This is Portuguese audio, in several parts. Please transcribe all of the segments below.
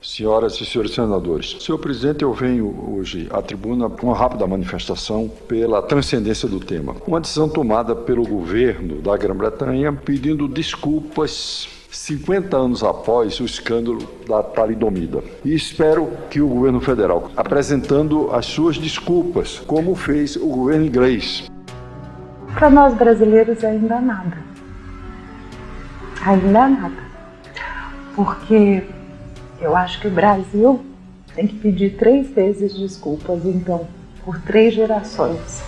Senhoras e senhores senadores, senhor presidente, eu venho hoje à tribuna com uma rápida manifestação pela transcendência do tema. Uma decisão tomada pelo governo da Grã-Bretanha pedindo desculpas 50 anos após o escândalo da talidomida. E espero que o governo federal, apresentando as suas desculpas, como fez o governo inglês. Para nós brasileiros ainda nada. Ainda nada. Porque eu acho que o Brasil tem que pedir 3 vezes desculpas, então, por 3 gerações.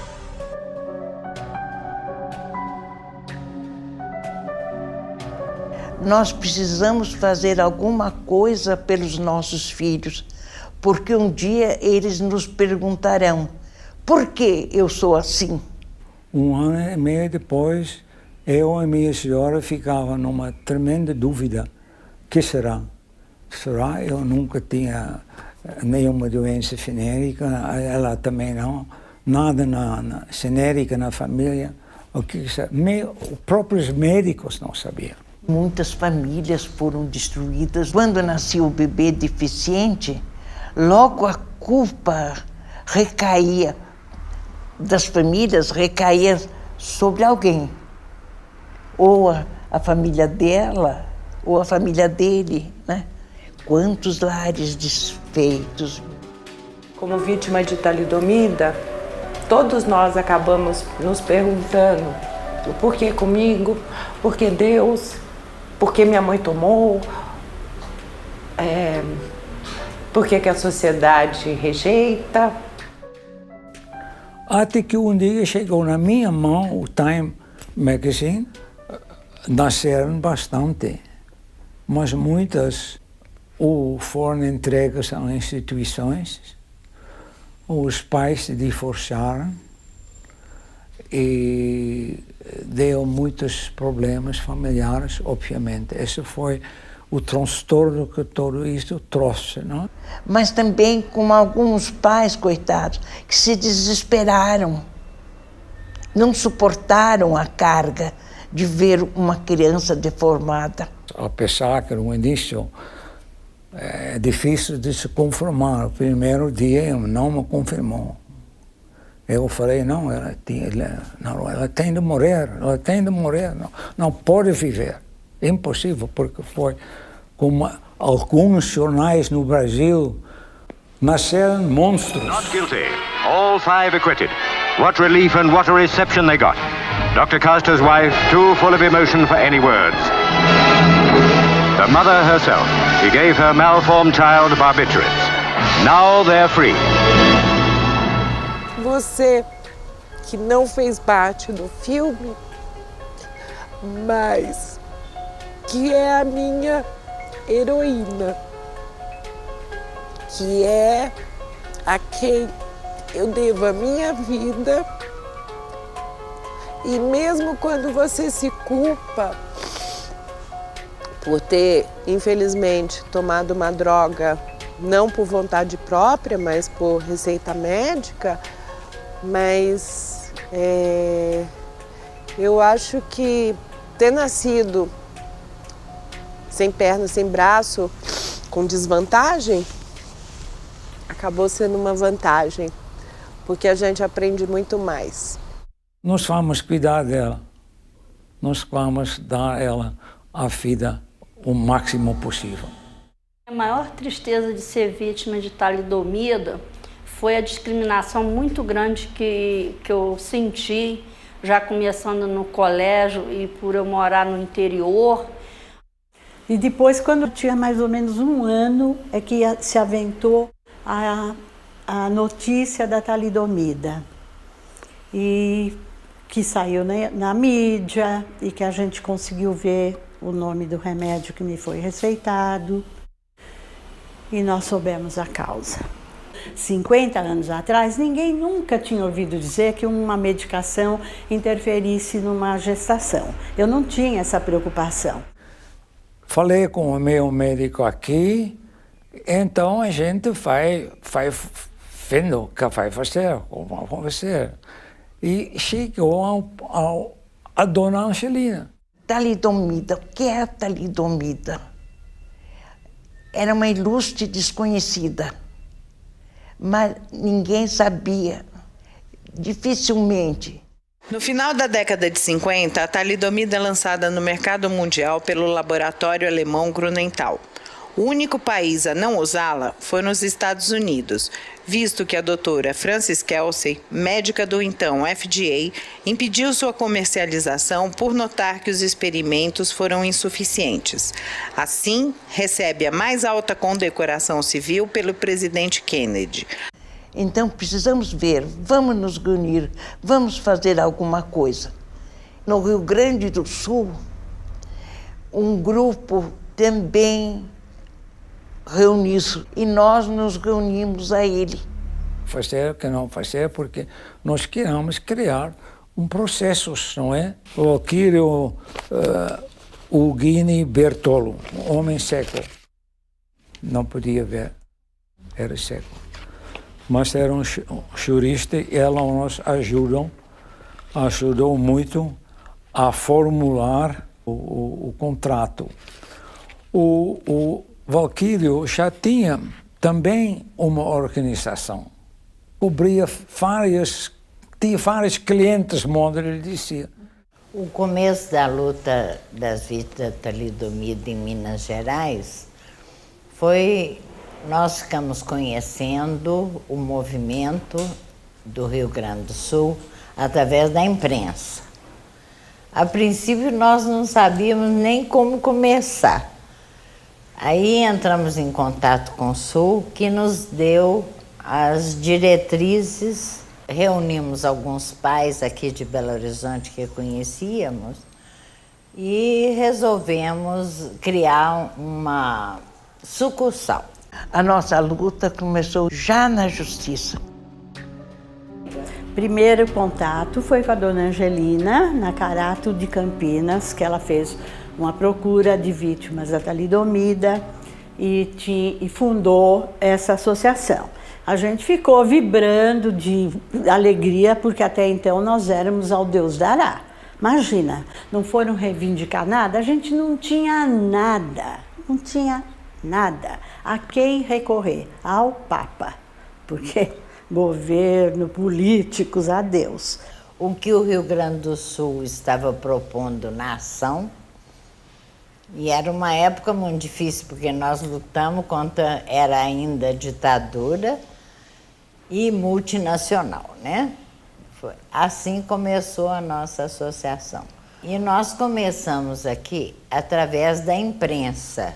Nós precisamos fazer alguma coisa pelos nossos filhos, porque um dia eles nos perguntarão: por que eu sou assim? 1 ano e meio depois, eu e minha senhora ficavam numa tremenda dúvida. O que será? Será? Eu nunca tinha nenhuma doença genérica, ela também não. Nada genérica na família. Os próprios médicos não sabiam. Muitas famílias foram destruídas. Quando nascia o bebê deficiente, logo a culpa recaía das famílias, recaía sobre alguém. Ou a família dela, ou a família dele, né? Quantos lares desfeitos. Como vítima de talidomida, todos nós acabamos nos perguntando: por que comigo? Por que Deus? Por que minha mãe tomou? Por que a sociedade rejeita? Até que um dia chegou na minha mão o Time Magazine. Nasceram bastante, mas muitas foram entregues a instituições. Os pais se divorciaram e deu muitos problemas familiares, obviamente. Esse foi o transtorno que tudo isso trouxe, não? Mas também com alguns pais, coitados, que se desesperaram, não suportaram a carga de ver uma criança deformada. Apesar que no início é difícil de se conformar, o primeiro dia não me confirmou. Eu falei, não, ela tem de morrer, não pode viver. Impossível, porque foi como alguns jornais no Brasil, nasceram monstros. Not guilty. All 5 acquitted. What relief and what a reception they got. Dr. Custer's wife, too full of emotion for any words. The mother herself, she gave her malformed child barbiturates. Now they're free. Você que não fez parte do filme, mas que é a minha heroína, que é a quem eu devo a minha vida. E mesmo quando você se culpa por ter, infelizmente, tomado uma droga, não por vontade própria, mas por receita médica, mas eu acho que ter nascido sem perna, sem braço, com desvantagem, acabou sendo uma vantagem, porque a gente aprende muito mais. Nós vamos cuidar dela, nós vamos dar a ela a vida o máximo possível. A maior tristeza de ser vítima de talidomida foi a discriminação muito grande que eu senti, já começando no colégio e por eu morar no interior. E depois, quando eu tinha mais ou menos 1 ano, é que se aventou a notícia da talidomida. E que saiu na mídia e que a gente conseguiu ver o nome do remédio que me foi receitado. E nós soubemos a causa. 50 anos atrás, ninguém nunca tinha ouvido dizer que uma medicação interferisse numa gestação. Eu não tinha essa preocupação. Falei com o meu médico aqui, então a gente vai vendo o que vai fazer, como vai fazer. E chegou a dona Angelina. Talidomida, o que é a talidomida? Era uma ilustre desconhecida, mas ninguém sabia, dificilmente. No final da década de 50, a talidomida é lançada no mercado mundial pelo laboratório alemão Grunenthal. O único país a não usá-la foi nos Estados Unidos, visto que a doutora Frances Kelsey, médica do então FDA, impediu sua comercialização por notar que os experimentos foram insuficientes. Assim, recebe a mais alta condecoração civil pelo presidente Kennedy. Então precisamos ver, vamos nos reunir, vamos fazer alguma coisa. No Rio Grande do Sul, um grupo também reuniu-se e nós nos reunimos a ele. Fazer que não fazer, porque nós queremos criar um processo, não é? O Quírio Ugini Bertolo, um homem seco. Não podia ver, era seco. Mas era um jurista e ela nos ajudou muito a formular o contrato. O Valquírio já tinha também uma organização, cobria tinha vários clientes, modo ele dizia. O começo da luta das vítimas da talidomida em Minas Gerais foi, nós ficamos conhecendo o movimento do Rio Grande do Sul através da imprensa. A princípio nós não sabíamos nem como começar. Aí entramos em contato com o Sul, que nos deu as diretrizes, reunimos alguns pais aqui de Belo Horizonte que conhecíamos e resolvemos criar uma sucursal. A nossa luta começou já na justiça. Primeiro contato foi com a dona Angelina, na Carato de Campinas, que ela fez uma procura de vítimas da talidomida e fundou essa associação. A gente ficou vibrando de alegria, porque até então nós éramos ao Deus dará. Imagina, não foram reivindicar nada, a gente não tinha nada, não tinha nada. A quem recorrer? Ao Papa, porque governo, políticos, a Deus. O que o Rio Grande do Sul estava propondo na ação, e era uma época muito difícil, porque nós lutamos contra, era ainda ditadura e multinacional, né? Assim começou a nossa associação. E nós começamos aqui através da imprensa,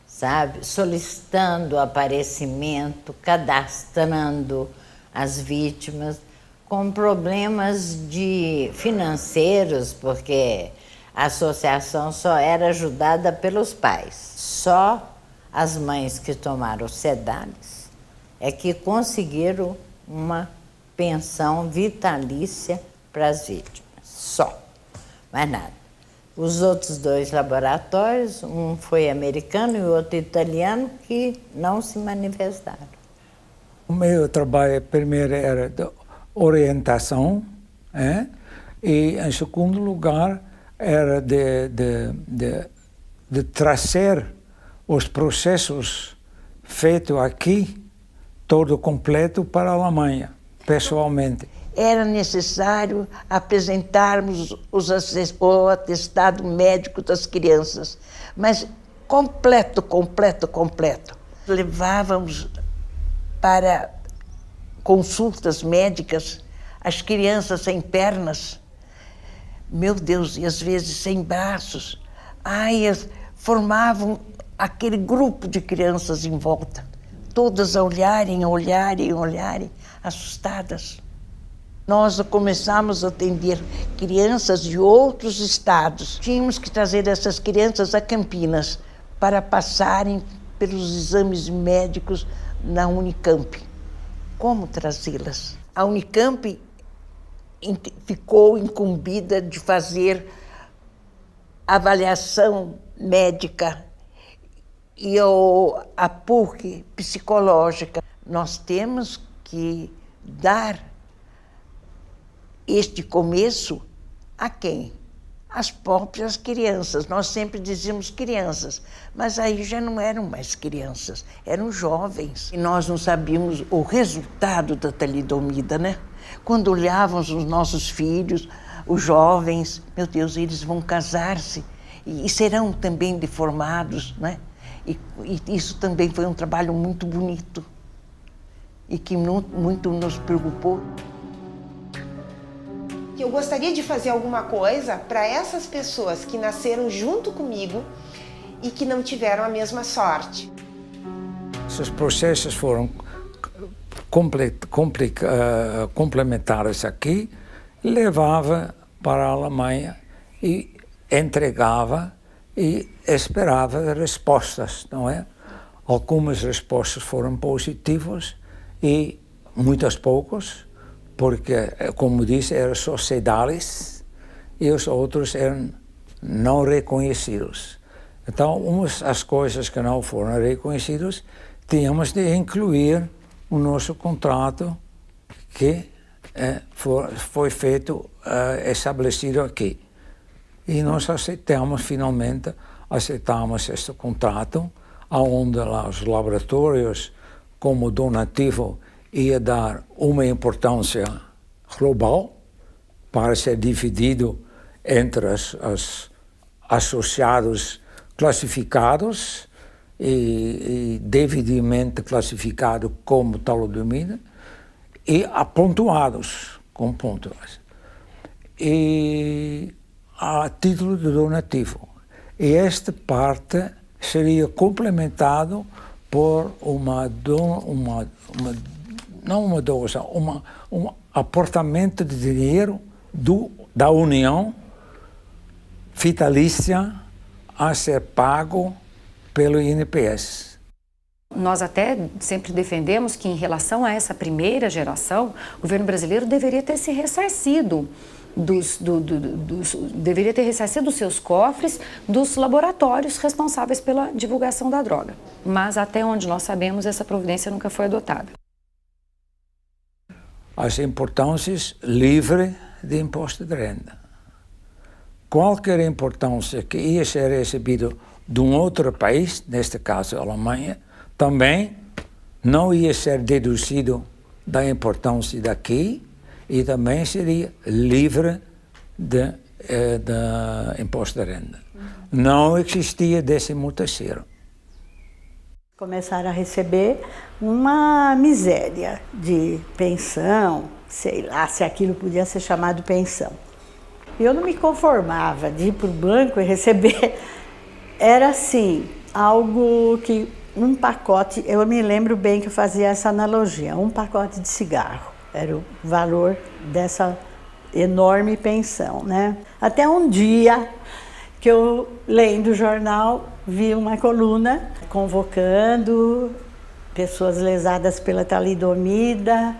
sabe? Solicitando aparecimento, cadastrando as vítimas com problemas financeiros, porque a associação só era ajudada pelos pais. Só as mães que tomaram sedais é que conseguiram uma pensão vitalícia para as vítimas. Só, mais nada. Os outros dois laboratórios, um foi americano e o outro italiano, que não se manifestaram. O meu trabalho primeiro era de orientação, e em segundo lugar era de trazer os processos feitos aqui, todo completo, para a Alemanha, pessoalmente. Era necessário apresentarmos o atestado médico das crianças, mas completo. Levávamos para consultas médicas as crianças sem pernas, meu Deus, e às vezes sem braços. Formavam aquele grupo de crianças em volta, todas a olharem, assustadas. Nós começamos a atender crianças de outros estados. Tínhamos que trazer essas crianças a Campinas para passarem pelos exames médicos na Unicamp. Como trazê-las? A Unicamp ficou incumbida de fazer avaliação médica e a PUC psicológica. Nós temos que dar este começo a quem? as próprias crianças. Nós sempre dizíamos crianças, mas aí já não eram mais crianças, eram jovens. E nós não sabíamos o resultado da talidomida, né? Quando olhávamos os nossos filhos, os jovens, meu Deus, eles vão casar-se e serão também deformados, né? E isso também foi um trabalho muito bonito e que muito nos preocupou. Eu gostaria de fazer alguma coisa para essas pessoas que nasceram junto comigo e que não tiveram a mesma sorte. Esses processos foram complementares aqui, levava para a Alemanha e entregava e esperava respostas, não é? Algumas respostas foram positivas e muitas poucas, porque, como disse, eram sociedades e os outros eram não reconhecidos. Então, umas das coisas que não foram reconhecidas, tínhamos de incluir o nosso contrato que foi feito, estabelecido aqui. E nós finalmente aceitamos este contrato, onde lá os laboratórios, como donativo, ia dar uma importância global para ser dividido entre os associados classificados e devidamente classificados como talidomida e apontuados com pontos. E a título de donativo. E esta parte seria complementado por um aportamento de dinheiro da União vitalícia a ser pago pelo INPS. Nós até sempre defendemos que, em relação a essa primeira geração, o governo brasileiro deveria ter se ressarcido deveria ter ressarcido dos seus cofres dos laboratórios responsáveis pela divulgação da droga. Mas, até onde nós sabemos, essa providência nunca foi adotada. As importâncias livres de imposto de renda. Qualquer importância que ia ser recebida de um outro país, neste caso a Alemanha, também não ia ser deduzido da importância daqui e também seria livre de imposto de renda. Não existia 13º. Começaram a receber uma miséria de pensão, sei lá se aquilo podia ser chamado pensão. Eu não me conformava de ir para o banco e receber. Era assim, algo que um pacote, eu me lembro bem que eu fazia essa analogia, um pacote de cigarro era o valor dessa enorme pensão, né? Até um dia que eu, lendo o jornal, vi uma coluna convocando pessoas lesadas pela talidomida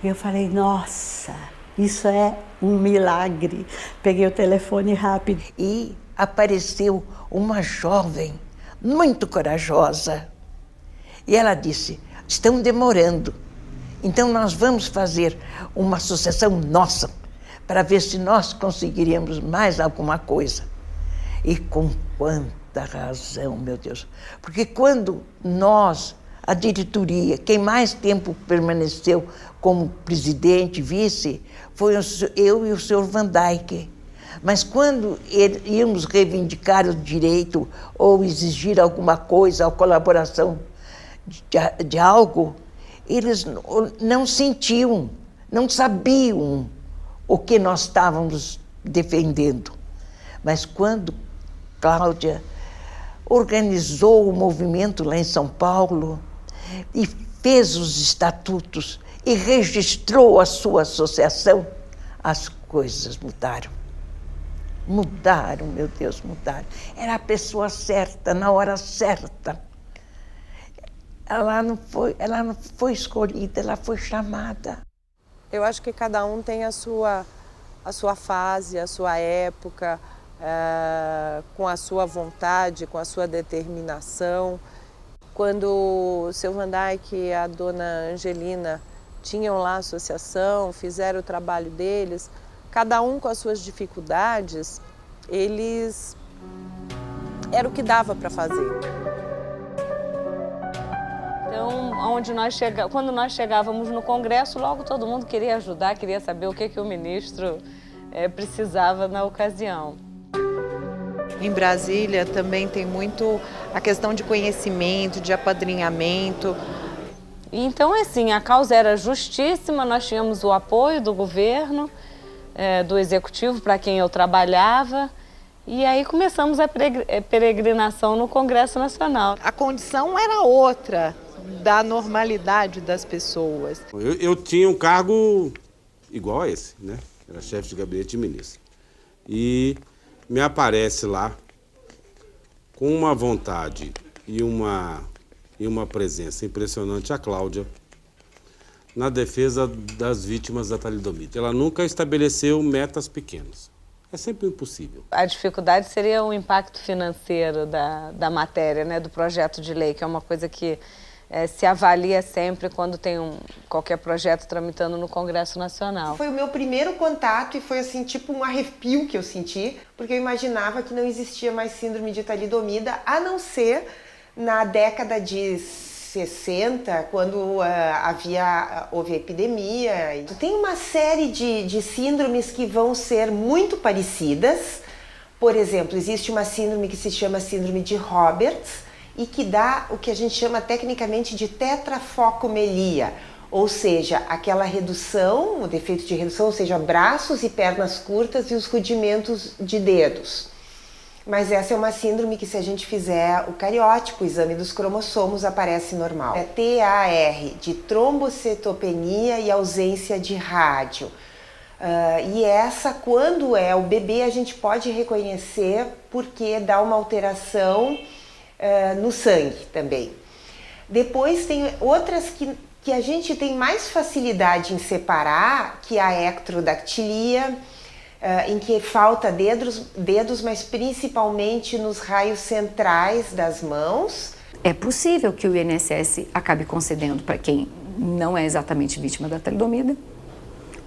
e eu falei, nossa, isso é um milagre. Peguei o telefone rápido. E apareceu uma jovem muito corajosa. E ela disse, estão demorando. Então nós vamos fazer uma associação nossa para ver se nós conseguiríamos mais alguma coisa. E com quanta razão, meu Deus. Porque quando nós, a diretoria, quem mais tempo permaneceu como presidente, vice, foi eu e o senhor Van Dyck. Mas quando íamos reivindicar o direito ou exigir alguma coisa, a colaboração de algo, eles não sentiam, não sabiam o que nós estávamos defendendo. Mas quando Cláudia organizou o movimento lá em São Paulo e fez os estatutos e registrou a sua associação, as coisas mudaram. Mudaram, meu Deus, mudaram. Era a pessoa certa, na hora certa. Ela não foi escolhida, ela foi chamada. Eu acho que cada um tem a sua fase, a sua época, com a sua vontade, com a sua determinação. Quando o seu Van Dyck e a dona Angelina tinham lá a associação, fizeram o trabalho deles, cada um com as suas dificuldades, era o que dava para fazer. Então, quando nós chegávamos no Congresso, logo todo mundo queria ajudar, queria saber o que o ministro precisava na ocasião. Em Brasília também tem muito a questão de conhecimento, de apadrinhamento. Então, assim, a causa era justíssima, nós tínhamos o apoio do governo, do executivo, para quem eu trabalhava, e aí começamos a peregrinação no Congresso Nacional. A condição era outra da normalidade das pessoas. Eu tinha um cargo igual a esse, né? Era chefe de gabinete de ministro. E me aparece lá com uma vontade e uma presença impressionante a Cláudia na defesa das vítimas da talidomide. Ela nunca estabeleceu metas pequenas. É sempre impossível. A dificuldade seria o impacto financeiro da matéria, né, do projeto de lei, que é uma coisa que se avalia sempre quando tem qualquer projeto tramitando no Congresso Nacional. Foi o meu primeiro contato e foi assim, tipo um arrepio que eu senti, porque eu imaginava que não existia mais síndrome de talidomida, a não ser na década de 60, quando houve a epidemia. Tem uma série de síndromes que vão ser muito parecidas. Por exemplo, existe uma síndrome que se chama síndrome de Roberts, e que dá o que a gente chama tecnicamente de tetrafocomelia, ou seja, aquela redução, o defeito de redução, ou seja, braços e pernas curtas e os rudimentos de dedos. Mas essa é uma síndrome que, se a gente fizer o cariótipo, o exame dos cromossomos, aparece normal. É TAR, de trombocitopenia e ausência de rádio. E essa, quando é o bebê, a gente pode reconhecer porque dá uma alteração no sangue também. Depois tem outras que a gente tem mais facilidade em separar, que é a ectrodactilia, em que falta dedos, mas principalmente nos raios centrais das mãos. É possível que o INSS acabe concedendo para quem não é exatamente vítima da talidomida,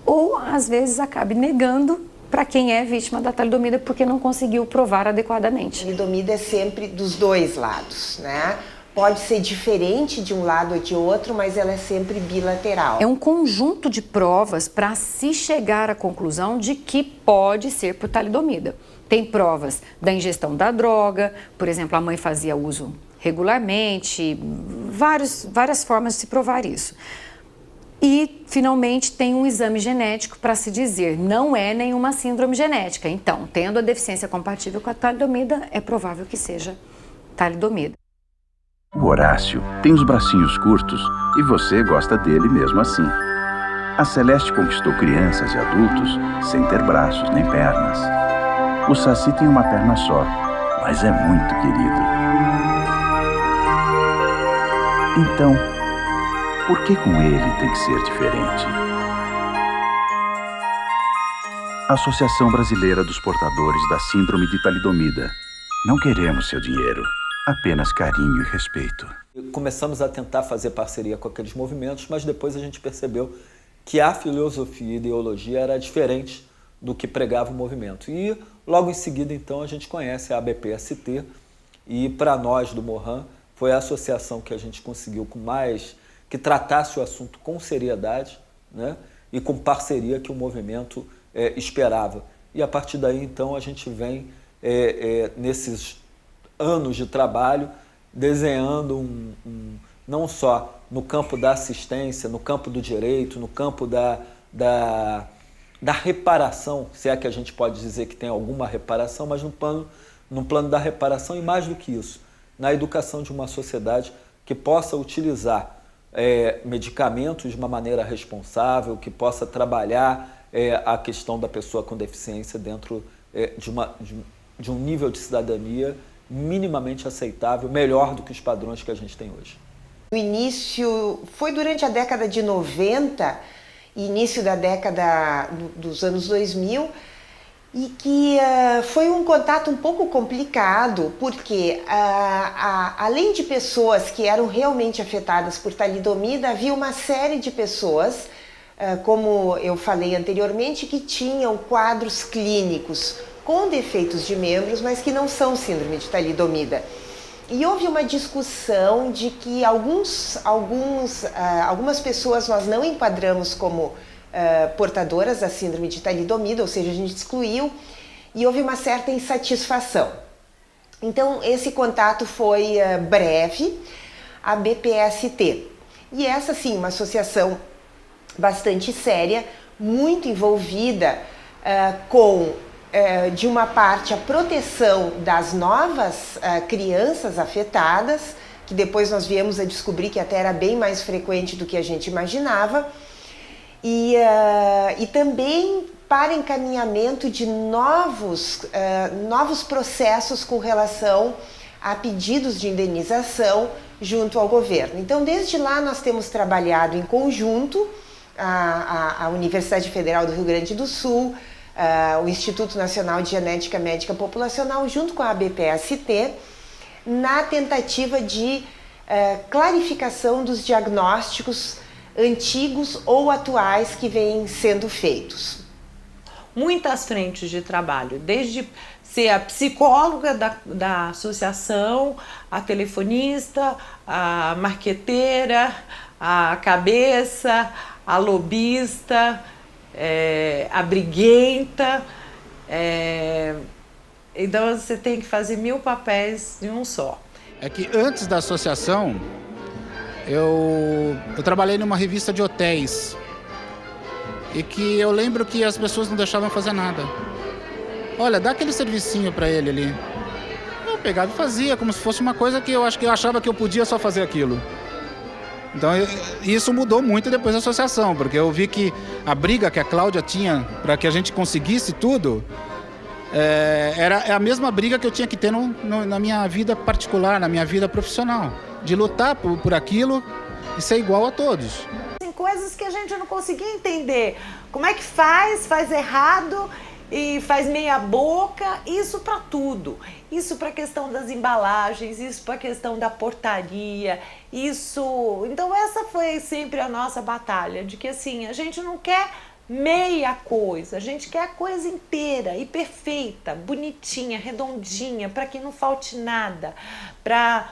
ou às vezes acabe negando para quem é vítima da talidomida porque não conseguiu provar adequadamente. A talidomida é sempre dos dois lados, né? Pode ser diferente de um lado ou de outro, mas ela é sempre bilateral. É um conjunto de provas para se chegar à conclusão de que pode ser por talidomida. Tem provas da ingestão da droga, por exemplo, a mãe fazia uso regularmente, várias formas de se provar isso. E, finalmente, tem um exame genético para se dizer, não é nenhuma síndrome genética. Então, tendo a deficiência compatível com a talidomida, é provável que seja talidomida. O Horácio tem os bracinhos curtos e você gosta dele mesmo assim. A Celeste conquistou crianças e adultos sem ter braços nem pernas. O Saci tem uma perna só, mas é muito querido. Então, por que com ele tem que ser diferente? Associação Brasileira dos Portadores da Síndrome de Talidomida. Não queremos seu dinheiro, apenas carinho e respeito. Começamos a tentar fazer parceria com aqueles movimentos, mas depois a gente percebeu que a filosofia e ideologia era diferente do que pregava o movimento. E logo em seguida, então, a gente conhece a ABPST e, para nós do Mohan, foi a associação que a gente conseguiu que tratasse o assunto com seriedade, né, e com parceria que o movimento esperava. E a partir daí, então, a gente vem, nesses anos de trabalho, desenhando não só no campo da assistência, no campo do direito, no campo da reparação, se é que a gente pode dizer que tem alguma reparação, mas no plano da reparação e mais do que isso, na educação de uma sociedade que possa utilizar medicamentos de uma maneira responsável, que possa trabalhar a questão da pessoa com deficiência dentro de um nível de cidadania minimamente aceitável, melhor do que os padrões que a gente tem hoje. O início foi durante a década de 90, início da década dos anos 2000, e que foi um contato um pouco complicado, porque além de pessoas que eram realmente afetadas por talidomida, havia uma série de pessoas, como eu falei anteriormente, que tinham quadros clínicos com defeitos de membros, mas que não são síndrome de talidomida. E houve uma discussão de que algumas pessoas nós não enquadramos como portadoras da síndrome de talidomida, ou seja, a gente excluiu, e houve uma certa insatisfação. Então, esse contato foi breve, a BPST. E essa, sim, uma associação bastante séria, muito envolvida de uma parte, a proteção das novas crianças afetadas, que depois nós viemos a descobrir que até era bem mais frequente do que a gente imaginava, e também para encaminhamento de novos processos com relação a pedidos de indenização junto ao governo. Então, desde lá, nós temos trabalhado em conjunto, a Universidade Federal do Rio Grande do Sul, o Instituto Nacional de Genética Médica Populacional, junto com a BPST, na tentativa de clarificação dos diagnósticos antigos ou atuais que vêm sendo feitos. Muitas frentes de trabalho, desde ser a psicóloga da associação, a telefonista, a marqueteira, a cabeça, a lobista, a briguenta. Então você tem que fazer 1000 papéis em um só. É que antes da associação, eu trabalhei numa revista de hotéis. E que eu lembro que as pessoas não deixavam fazer nada. Olha, dá aquele servicinho para ele ali. Eu pegava e fazia, como se fosse uma coisa que eu achava que eu podia só fazer aquilo. Então, isso mudou muito depois da associação, porque eu vi que a briga que a Cláudia tinha para que a gente conseguisse tudo, era a mesma briga que eu tinha que ter na minha vida particular, na minha vida profissional. De lutar por aquilo e ser igual a todos. Coisas que a gente não conseguia entender. Como é que faz errado e faz meia boca, isso para tudo. Isso para a questão das embalagens, isso para a questão da portaria, isso... Então essa foi sempre a nossa batalha, de que assim, a gente não quer meia coisa, a gente quer a coisa inteira e perfeita, bonitinha, redondinha, para que não falte nada, para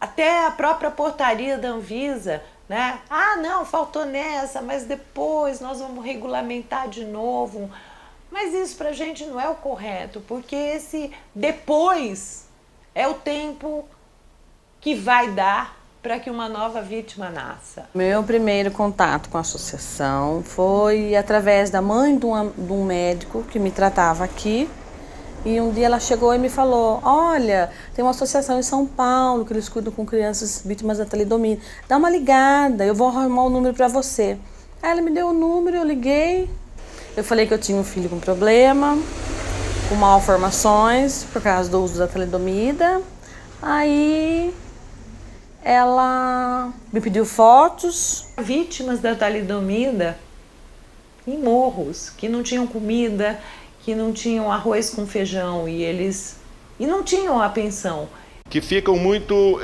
até a própria portaria da Anvisa, né? Ah, não, faltou nessa, mas depois nós vamos regulamentar de novo. Mas isso pra gente não é o correto, porque esse depois é o tempo que vai dar para que uma nova vítima nasça. Meu primeiro contato com a associação foi através da mãe de um médico que me tratava aqui. E um dia ela chegou e me falou, olha, tem uma associação em São Paulo que eles cuidam com crianças vítimas da talidomida. Dá uma ligada, eu vou arrumar o número para você. Aí ela me deu o número, eu liguei. Eu falei que eu tinha um filho com problema, com malformações por causa do uso da talidomida. Aí ela me pediu fotos. Vítimas da talidomida em morros, que não tinham comida, que não tinham arroz com feijão e não tinham a pensão. Que ficam muito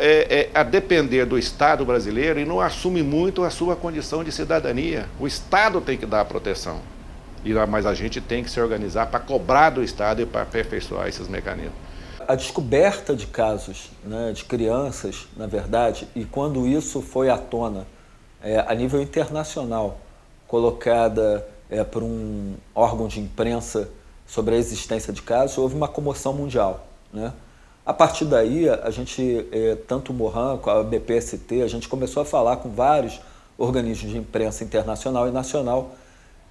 a depender do Estado brasileiro e não assumem muito a sua condição de cidadania. O Estado tem que dar a proteção, mas a gente tem que se organizar para cobrar do Estado e para aperfeiçoar esses mecanismos. A descoberta de casos, né, de crianças, na verdade, e quando isso foi à tona a nível internacional, colocada por um órgão de imprensa sobre a existência de casos, houve uma comoção mundial, né? A partir daí, a gente, tanto o Mohan, com a BPST, a gente começou a falar com vários organismos de imprensa internacional e nacional,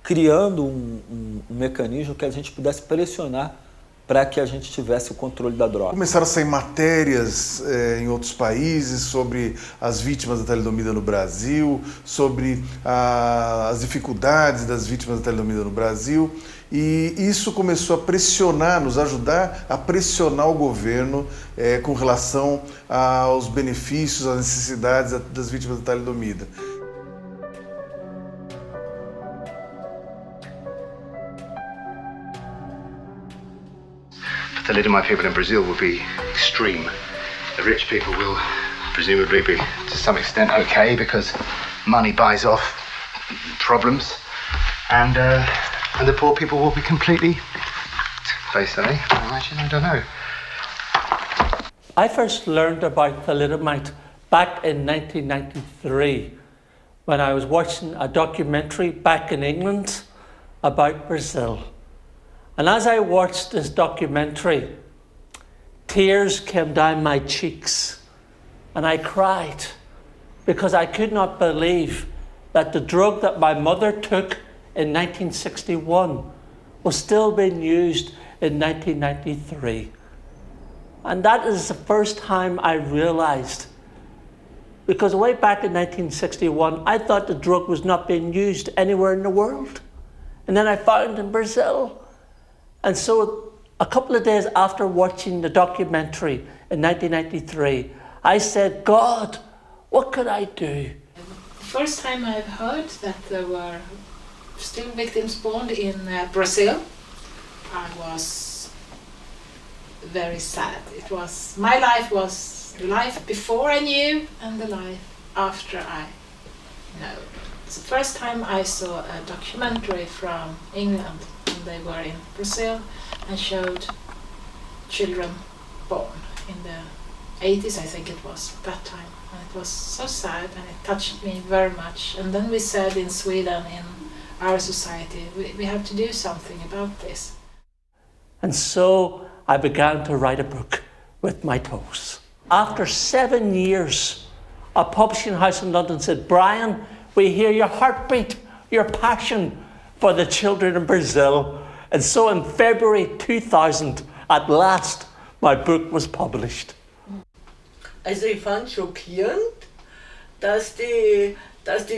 criando um mecanismo que a gente pudesse pressionar para que a gente tivesse o controle da droga. Começaram a sair matérias em outros países sobre as vítimas da talidomida no Brasil, sobre as dificuldades das vítimas da talidomida no Brasil, e isso começou a pressionar, nos ajudar a pressionar o governo com relação aos benefícios, às necessidades das vítimas da talidomida. The thalidomide people in Brazil will be extreme. The rich people will presumably be, to some extent, okay because money buys off problems, and the poor people will be completely face that, eh? I imagine, I don't know. I first learned about thalidomide back in 1993 when I was watching a documentary back in England about Brazil. And as I watched this documentary, tears came down my cheeks and I cried because I could not believe that the drug that my mother took in 1961 was still being used in 1993. And that is the first time I realized, because way back in 1961, I thought the drug was not being used anywhere in the world. And then I found in Brazil. And so a couple of days after watching the documentary in 1993, I said, God, what could I do? The first time I've heard that there were still victims born in Brazil, I was very sad. It was, my life was the life before I knew and the life after I know. It's the first time I saw a documentary from England, and they were in Brazil and showed children born in the 80s, I think it was, at that time. And it was so sad and it touched me very much. And then we said in Sweden, in our society, we have to do something about this. And so I began to write a book with my toes. After 7 years, a publishing house in London said, Brian, we hear your heartbeat, your passion for the children in Brazil. And so in February 2000, at last, my book was published. Also ich fand schockierend, dass die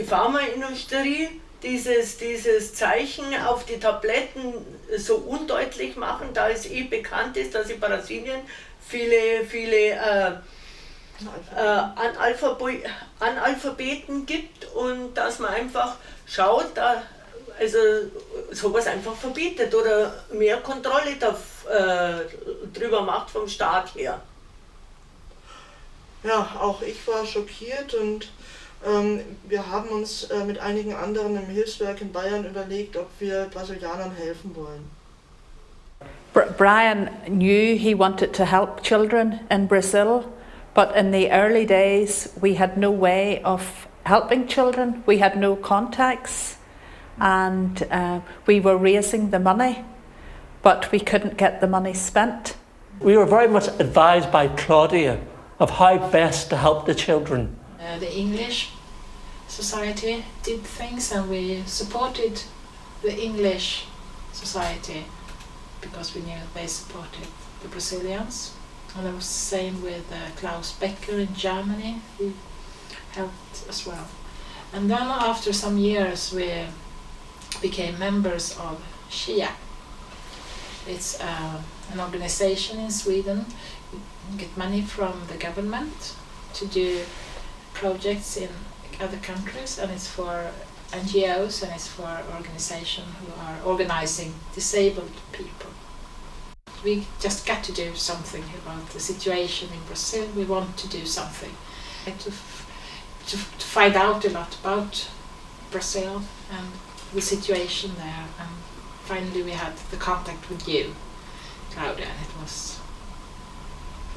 Pharmaindustrie dieses Zeichen auf die Tabletten so undeutlich machen, da es bekannt ist, dass in Brasilien viele Analphabeten gibt und dass man einfach schaut, also sowas einfach verbietet oder mehr Kontrolle drüber macht vom Staat her. Ja, auch ich war schockiert und wir haben uns mit einigen anderen im Hilfswerk in Bayern überlegt, ob wir Brasilianern helfen wollen. Brian knew he wanted to help children in Brazil, but in the early days we had no way of helping children. We had no contacts and we were raising the money, but we couldn't get the money spent. We were very much advised by Claudia of how best to help the children. The English Society did things and we supported the English Society because we knew they supported the Brazilians. And it was the same with Klaus Becker in Germany, he helped as well. And then after some years we became members of SHIA. It's an organization in Sweden. You get money from the government to do projects in other countries, and it's for NGOs and it's for organizations who are organizing disabled people. We just got to do something about the situation in Brazil. We want to do something to find out a lot about Brazil and the situation there, and finally we had the contact with you, Claudia, and it was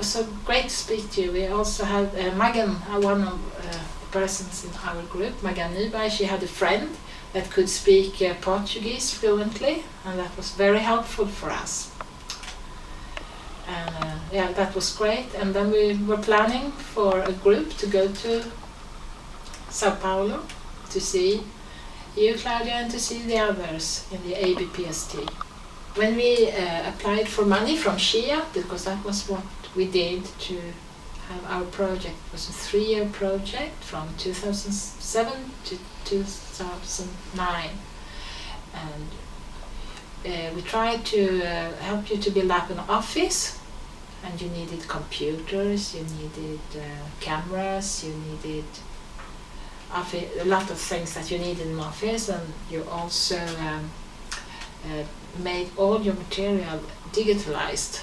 so great to speak to you. We also had Magan, one of the persons in our group, Magan Nyberg. She had a friend that could speak Portuguese fluently, and that was very helpful for us. And yeah, that was great. And then we were planning for a group to go to Sao Paulo to see you, Claudia, and to see the others in the ABPST. When we applied for money from SHIA, because that was what we did to have our project, it was a 3-year project from 2007 to 2009. And we tried to help you to build up an office, and you needed computers, you needed cameras, you needed a lot of things that you need in an office, and you also made all your material digitalized.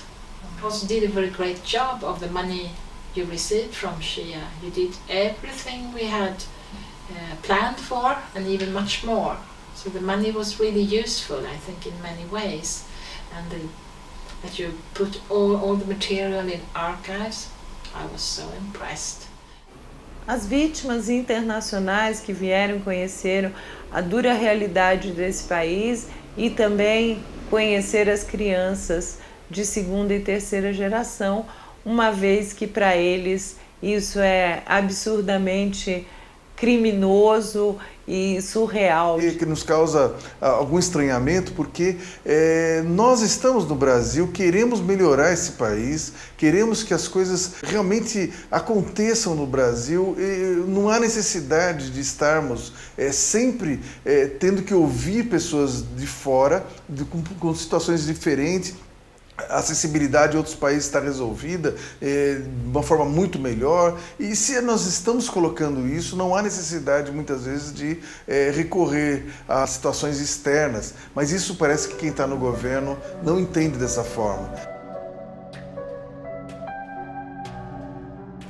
You also did a very great job of the money you received from SHIA. You did everything we had planned for and even much more. So the money was really useful, I think, in many ways. And that you put all the material in archives. I was so impressed. As vítimas internacionais que vieram conheceram a dura realidade desse país e também conhecer as crianças de segunda e terceira geração, uma vez que para eles isso é absurdamente criminoso e surreal. E que nos causa algum estranhamento, porque nós estamos no Brasil, queremos melhorar esse país, queremos que as coisas realmente aconteçam no Brasil, e não há necessidade de estarmos sempre tendo que ouvir pessoas de fora, com situações diferentes. A acessibilidade em outros países está resolvida de uma forma muito melhor, e se nós estamos colocando isso, não há necessidade muitas vezes de recorrer a situações externas, mas isso parece que quem está no governo não entende dessa forma.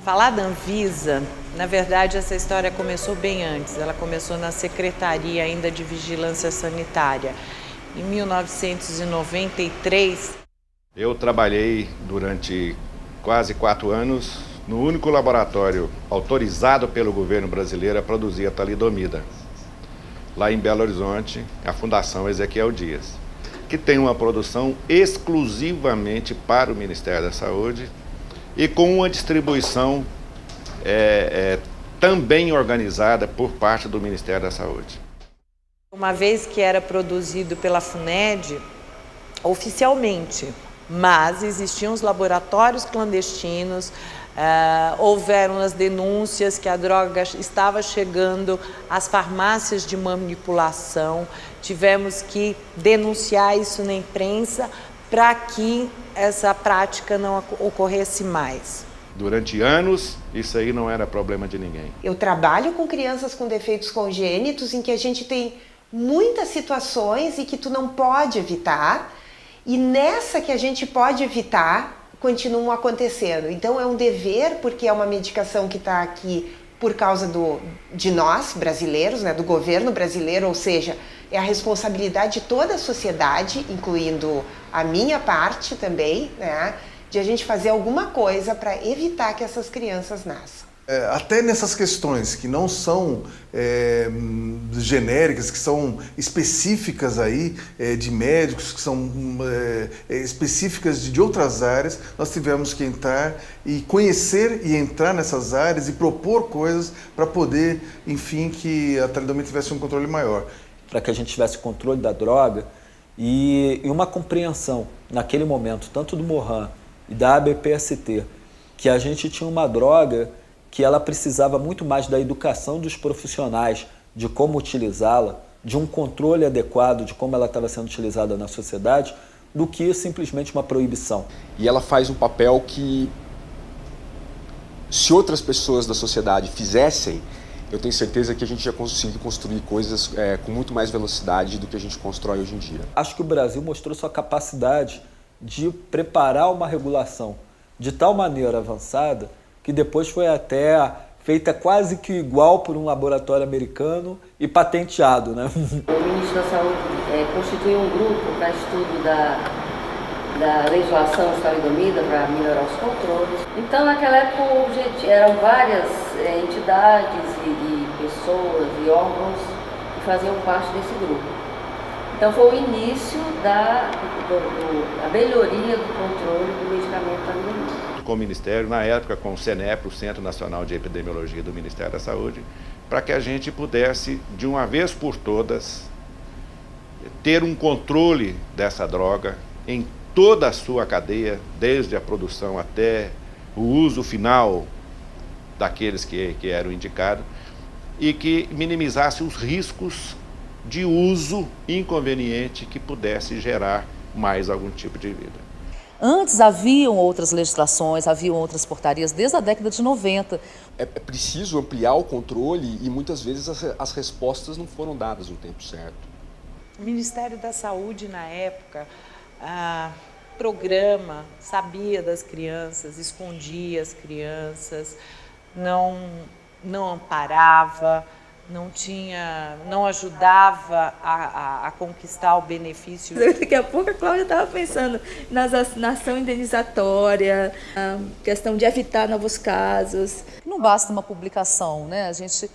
Falar da Anvisa, na verdade essa história começou bem antes, ela começou na Secretaria ainda de Vigilância Sanitária. Em 1993, eu trabalhei durante quase 4 anos no único laboratório autorizado pelo governo brasileiro a produzir a talidomida, lá em Belo Horizonte, a Fundação Ezequiel Dias, que tem uma produção exclusivamente para o Ministério da Saúde e com uma distribuição também organizada por parte do Ministério da Saúde. uma vez que era produzido pela FUNED oficialmente, mas existiam os laboratórios clandestinos, houveram as denúncias que a droga estava chegando às farmácias de manipulação, tivemos que denunciar isso na imprensa para que essa prática não ocorresse mais. Durante anos, isso aí não era problema de ninguém. Eu trabalho com crianças com defeitos congênitos em que a gente tem muitas situações e que tu não pode evitar, e nessa que a gente pode evitar, continuam acontecendo. Então é um dever, porque é uma medicação que está aqui por causa de nós, brasileiros, né, do governo brasileiro, ou seja, é a responsabilidade de toda a sociedade, incluindo a minha parte também, né, de a gente fazer alguma coisa para evitar que essas crianças nasçam. Até nessas questões que não são genéricas, que são específicas aí, de médicos, que são específicas de outras áreas, nós tivemos que entrar e conhecer e entrar nessas áreas e propor coisas para poder, enfim, que a talidomida tivesse um controle maior. Para que a gente tivesse controle da droga e uma compreensão, naquele momento, tanto do Mohan e da ABPST, que a gente tinha uma droga que ela precisava muito mais da educação dos profissionais, de como utilizá-la, de um controle adequado de como ela estava sendo utilizada na sociedade, do que simplesmente uma proibição. E ela faz um papel que, se outras pessoas da sociedade fizessem, eu tenho certeza que a gente ia conseguir construir coisas com muito mais velocidade do que a gente constrói hoje em dia. Acho que o Brasil mostrou sua capacidade de preparar uma regulação de tal maneira avançada que depois foi até feita quase que igual por um laboratório americano e patenteado, né? O Ministério da Saúde constituiu um grupo para estudo da legislação de talidomida para melhorar os controles. Então, naquela época, o objetivo eram várias entidades e pessoas e órgãos que faziam parte desse grupo. Então, foi o início da melhoria do controle do medicamento talidomida. Com o Ministério, na época com o CENEP, o Centro Nacional de Epidemiologia do Ministério da Saúde, para que a gente pudesse, de uma vez por todas, ter um controle dessa droga em toda a sua cadeia, desde a produção até o uso final daqueles que eram indicados, e que minimizasse os riscos de uso inconveniente que pudesse gerar mais algum tipo de vida. Antes haviam outras legislações, haviam outras portarias desde a década de 90. É preciso ampliar o controle e muitas vezes as respostas não foram dadas no tempo certo. O Ministério da Saúde, na época, programa, sabia das crianças, escondia as crianças, não amparava, não ajudava a conquistar o benefício. Daqui a pouco a Cláudia estava pensando na ação indenizatória, a questão de evitar novos casos. Não basta uma publicação, né? A gente,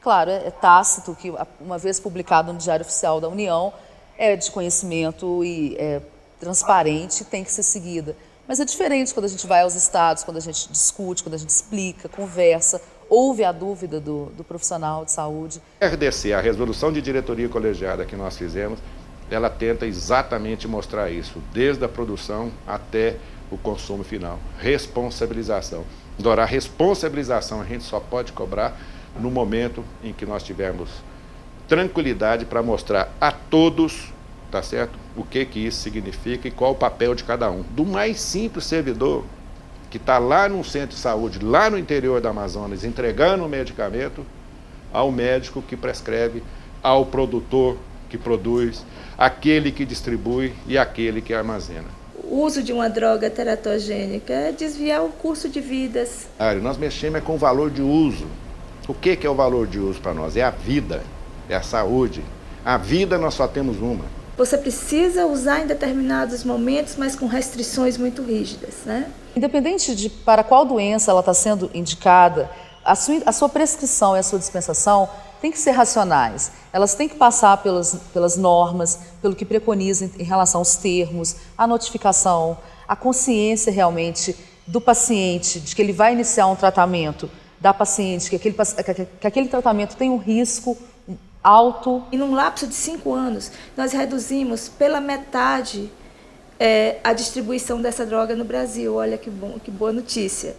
claro, é tácito que uma vez publicado no Diário Oficial da União é de conhecimento e é transparente, tem que ser seguida. Mas é diferente quando a gente vai aos estados, quando a gente discute, quando a gente explica, conversa, ouve a dúvida do profissional de saúde. A RDC, a resolução de diretoria colegiada que nós fizemos, ela tenta exatamente mostrar isso, desde a produção até o consumo final. Responsabilização. Agora, a responsabilização a gente só pode cobrar no momento em que nós tivermos tranquilidade para mostrar a todos, tá certo? O que isso significa e qual o papel de cada um. Do mais simples servidor, que está lá no centro de saúde, lá no interior da Amazonas, entregando o medicamento, ao médico que prescreve, ao produtor que produz, aquele que distribui e aquele que armazena. O uso de uma droga teratogênica é desviar o curso de vidas. Nós mexemos com o valor de uso. O que é o valor de uso para nós? É a vida, é a saúde. A vida nós só temos uma. Você precisa usar em determinados momentos, mas com restrições muito rígidas, né? Independente de para qual doença ela está sendo indicada, a sua prescrição e a sua dispensação têm que ser racionais. Elas têm que passar pelas normas, pelo que preconiza em relação aos termos, a notificação, a consciência realmente do paciente de que ele vai iniciar um tratamento, da paciente, que aquele tratamento tem um risco alto. E num lapso de 5 anos, nós reduzimos pela metade a distribuição dessa droga no Brasil. Olha que bom, que boa notícia.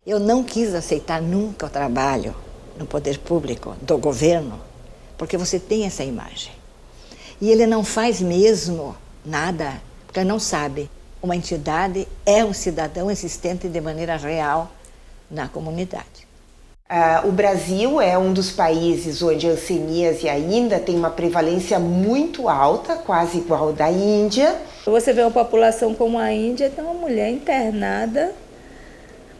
Eu não quis aceitar nunca o trabalho no poder público, do governo, porque você tem essa imagem. E ele não faz mesmo nada, porque não sabe. Uma entidade é um cidadão existente de maneira real na comunidade. O Brasil é um dos países onde a hanseníase ainda tem uma prevalência muito alta, quase igual ao da Índia. Você vê uma população como a Índia, tem uma mulher internada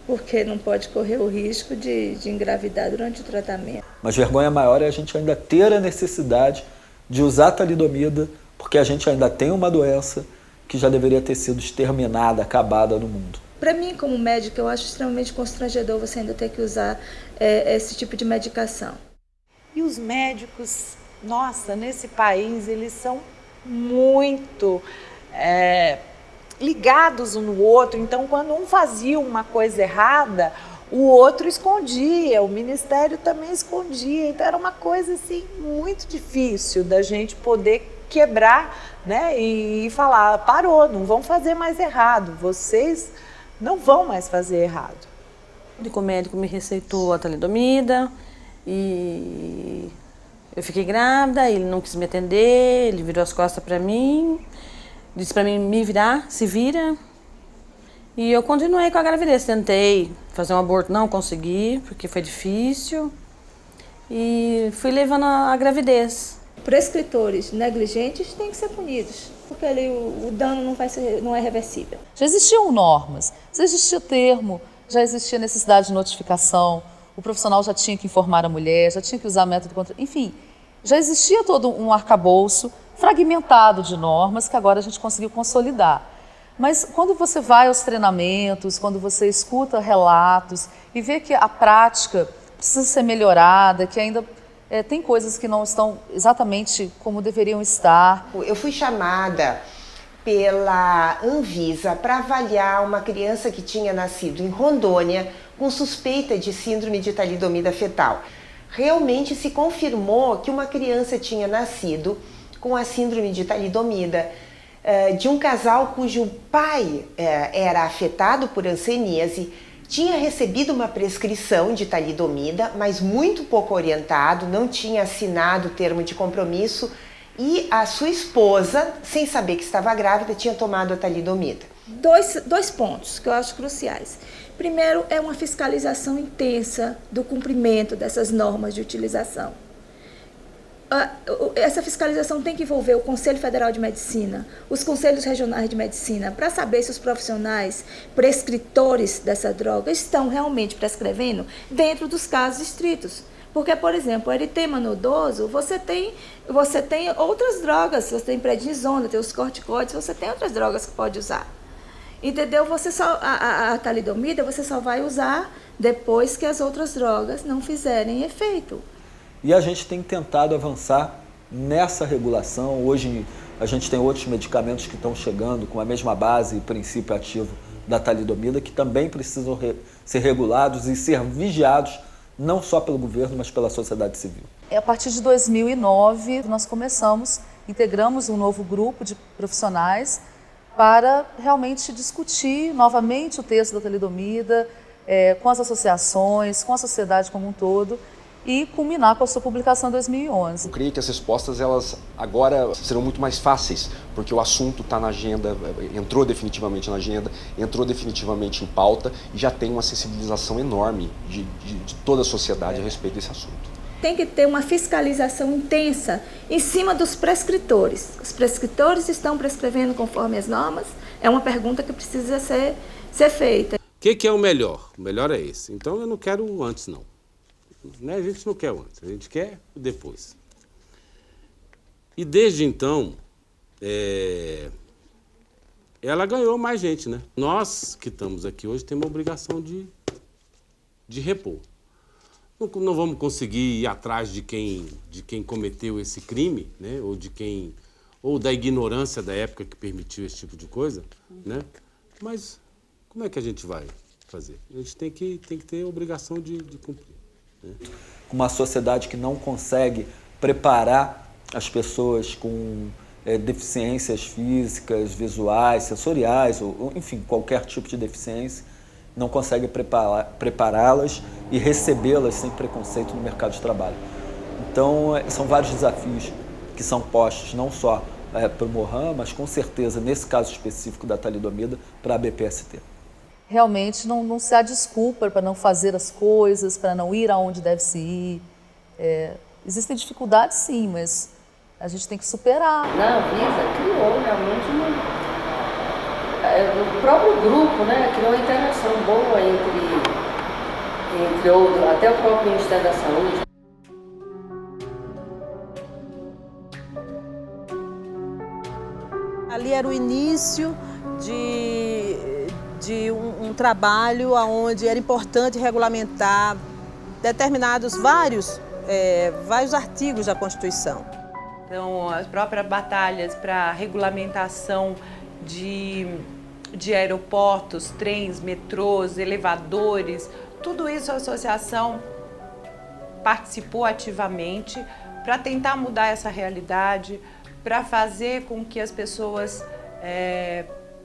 porque não pode correr o risco de engravidar durante o tratamento. Mas vergonha maior é a gente ainda ter a necessidade de usar talidomida, porque a gente ainda tem uma doença que já deveria ter sido exterminada, acabada no mundo. Para mim, como médica, eu acho extremamente constrangedor você ainda ter que usar esse tipo de medicação. E os médicos, nossa, nesse país, eles são muito ligados um no outro. Então, quando um fazia uma coisa errada, o outro escondia, o ministério também escondia. Então, era uma coisa assim, muito difícil da gente poder quebrar, né, e falar, parou, não vão fazer mais errado, vocês não vão mais fazer errado. O médico me receitou a talidomida e eu fiquei grávida, ele não quis me atender, ele virou as costas para mim, disse para mim me virar, se vira. E eu continuei com a gravidez, tentei fazer um aborto, não consegui, porque foi difícil. E fui levando a gravidez. Prescritores negligentes têm que ser punidos, porque ali o dano não é reversível. Já existiam normas, já existia termo, já existia necessidade de notificação, o profissional já tinha que informar a mulher, já tinha que usar método contra... Enfim, já existia todo um arcabouço fragmentado de normas que agora a gente conseguiu consolidar. Mas quando você vai aos treinamentos, quando você escuta relatos e vê que a prática precisa ser melhorada, que ainda tem coisas que não estão exatamente como deveriam estar. Eu fui chamada pela Anvisa para avaliar uma criança que tinha nascido em Rondônia com suspeita de síndrome de talidomida fetal. Realmente se confirmou que uma criança tinha nascido com a síndrome de talidomida de um casal cujo pai era afetado por hanseníase, tinha recebido uma prescrição de talidomida, mas muito pouco orientado, não tinha assinado o termo de compromisso e a sua esposa, sem saber que estava grávida, tinha tomado a talidomida. Dois pontos que eu acho cruciais. Primeiro, é uma fiscalização intensa do cumprimento dessas normas de utilização. Essa fiscalização tem que envolver o Conselho Federal de Medicina, os Conselhos Regionais de Medicina, para saber se os profissionais prescritores dessa droga estão realmente prescrevendo dentro dos casos estritos. Porque, por exemplo, o eritema nodoso, você tem outras drogas, você tem prednisona, tem os corticoides, você tem outras drogas que pode usar. Entendeu? A talidomida você só vai usar depois que as outras drogas não fizerem efeito. E a gente tem tentado avançar nessa regulação. Hoje a gente tem outros medicamentos que estão chegando com a mesma base e princípio ativo da talidomida, que também precisam ser regulados e ser vigiados, não só pelo governo, mas pela sociedade civil. A partir de 2009, nós integramos um novo grupo de profissionais para realmente discutir novamente o texto da talidomida, com as associações, com a sociedade como um todo, e culminar com a sua publicação em 2011. Eu creio que as respostas elas agora serão muito mais fáceis, porque o assunto está na agenda, entrou definitivamente na agenda, entrou definitivamente em pauta e já tem uma sensibilização enorme de toda a sociedade a respeito desse assunto. Tem que ter uma fiscalização intensa em cima dos prescritores. Os prescritores estão prescrevendo conforme as normas? É uma pergunta que precisa ser feita. O que é o melhor? O melhor é esse. Então eu não quero o antes, não. Né? A gente não quer o antes, a gente quer o depois. E desde então, ela ganhou mais gente, né? Nós que estamos aqui hoje temos a obrigação de repor. Não vamos conseguir ir atrás de quem cometeu esse crime, né? Ou da ignorância da época que permitiu esse tipo de coisa, né? Mas como é que a gente vai fazer? A gente tem que ter a obrigação de cumprir. Né? Uma sociedade que não consegue preparar as pessoas com deficiências físicas, visuais, sensoriais, ou enfim, qualquer tipo de deficiência, não consegue prepará-las e recebê-las sem preconceito no mercado de trabalho. Então, são vários desafios que são postos, não só para o Mohan, mas com certeza, nesse caso específico da talidomida, para a BPST. Realmente não se há desculpa para não fazer as coisas, para não ir aonde deve se ir. Existem dificuldades, sim, mas a gente tem que superar. Na Anvisa criou realmente o próprio grupo, né, criou uma interação boa entre outros, até o próprio Ministério da Saúde. Ali era o início de um trabalho onde era importante regulamentar determinados vários artigos da Constituição. Então, as próprias batalhas para regulamentação de aeroportos, trens, metrôs, elevadores, tudo isso a associação participou ativamente para tentar mudar essa realidade, para fazer com que as pessoas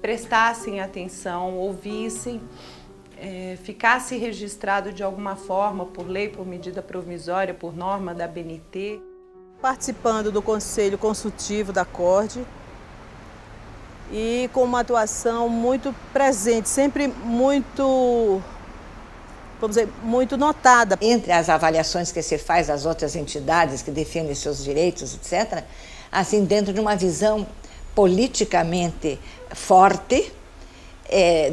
prestassem atenção, ouvissem, ficasse registrado de alguma forma, por lei, por medida provisória, por norma da ABNT. Participando do Conselho Consultivo da CORDE, e com uma atuação muito presente, sempre muito, vamos dizer, muito notada. Entre as avaliações que se faz das outras entidades que defendem seus direitos, etc., assim, dentro de uma visão politicamente forte,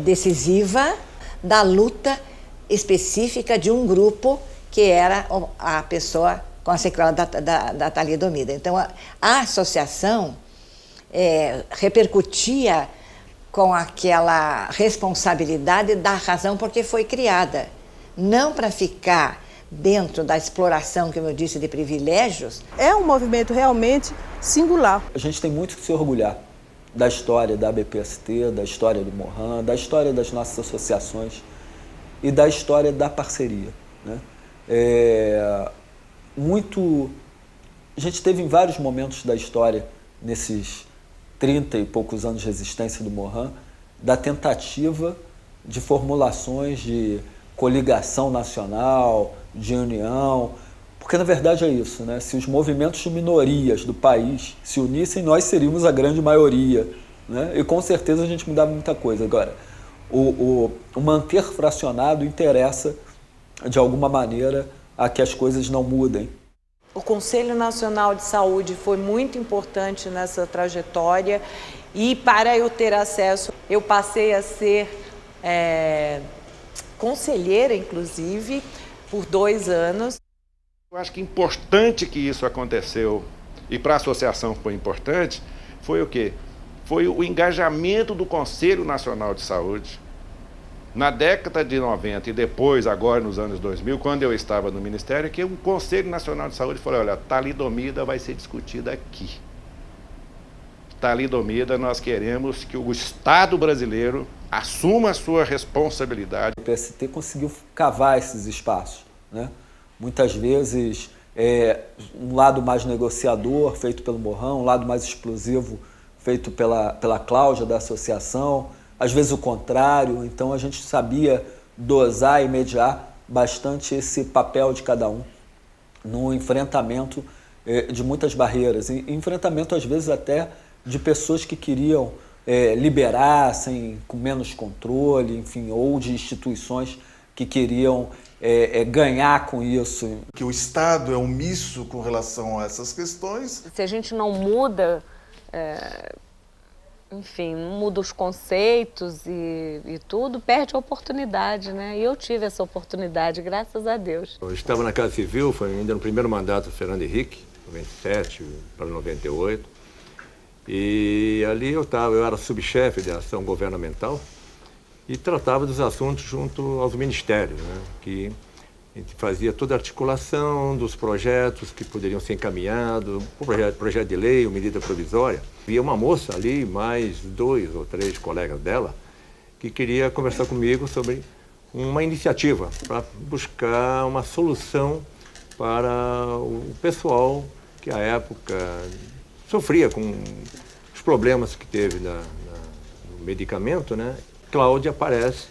decisiva, da luta específica de um grupo que era a pessoa com a sequela da talidomida. Então, a associação repercutia com aquela responsabilidade da razão porque foi criada, não para ficar dentro da exploração, como eu disse, de privilégios. É um movimento realmente singular. A gente tem muito que se orgulhar da história da BPST, da história do Mohan, da história das nossas associações e da história da parceria, né? A gente teve em vários momentos da história, nesses 30 e poucos anos de existência do Mohan, da tentativa de formulações de coligação nacional, de união, porque na verdade é isso, né? Se os movimentos de minorias do país se unissem, nós seríamos a grande maioria, né? E com certeza a gente mudava muita coisa. Agora, o manter fracionado interessa, de alguma maneira, a que as coisas não mudem. O Conselho Nacional de Saúde foi muito importante nessa trajetória e para eu ter acesso, eu passei a ser conselheira, inclusive, por 2 anos. Eu acho que importante que isso aconteceu, e para a associação foi importante, foi o quê? Foi o engajamento do Conselho Nacional de Saúde. Na década de 90 e depois, agora nos anos 2000, quando eu estava no Ministério, que o Conselho Nacional de Saúde falou, olha, talidomida vai ser discutida aqui. Talidomida, nós queremos que o Estado brasileiro assuma a sua responsabilidade. O PST conseguiu cavar esses espaços, né? Muitas vezes, um lado mais negociador, feito pelo Morrão, um lado mais explosivo, feito pela Cláudia da associação, às vezes o contrário. Então a gente sabia dosar e mediar bastante esse papel de cada um no enfrentamento de muitas barreiras, e enfrentamento às vezes até de pessoas que queriam liberar com menos controle, enfim, ou de instituições que queriam ganhar com isso. Que o Estado é omisso com relação a essas questões. Se a gente não muda, enfim, não muda os conceitos e tudo, perde a oportunidade, né? E eu tive essa oportunidade, graças a Deus. Eu estava na Casa Civil, foi ainda no primeiro mandato do Fernando Henrique, 97 para 98. E ali eu era subchefe de ação governamental e tratava dos assuntos junto aos ministérios, né? Que a gente fazia toda a articulação dos projetos que poderiam ser encaminhados, o projeto de lei, ou medida provisória. Havia uma moça ali, mais 2 ou 3 colegas dela, que queria conversar comigo sobre uma iniciativa para buscar uma solução para o pessoal que à época sofria com os problemas que teve no medicamento, né? Cláudia aparece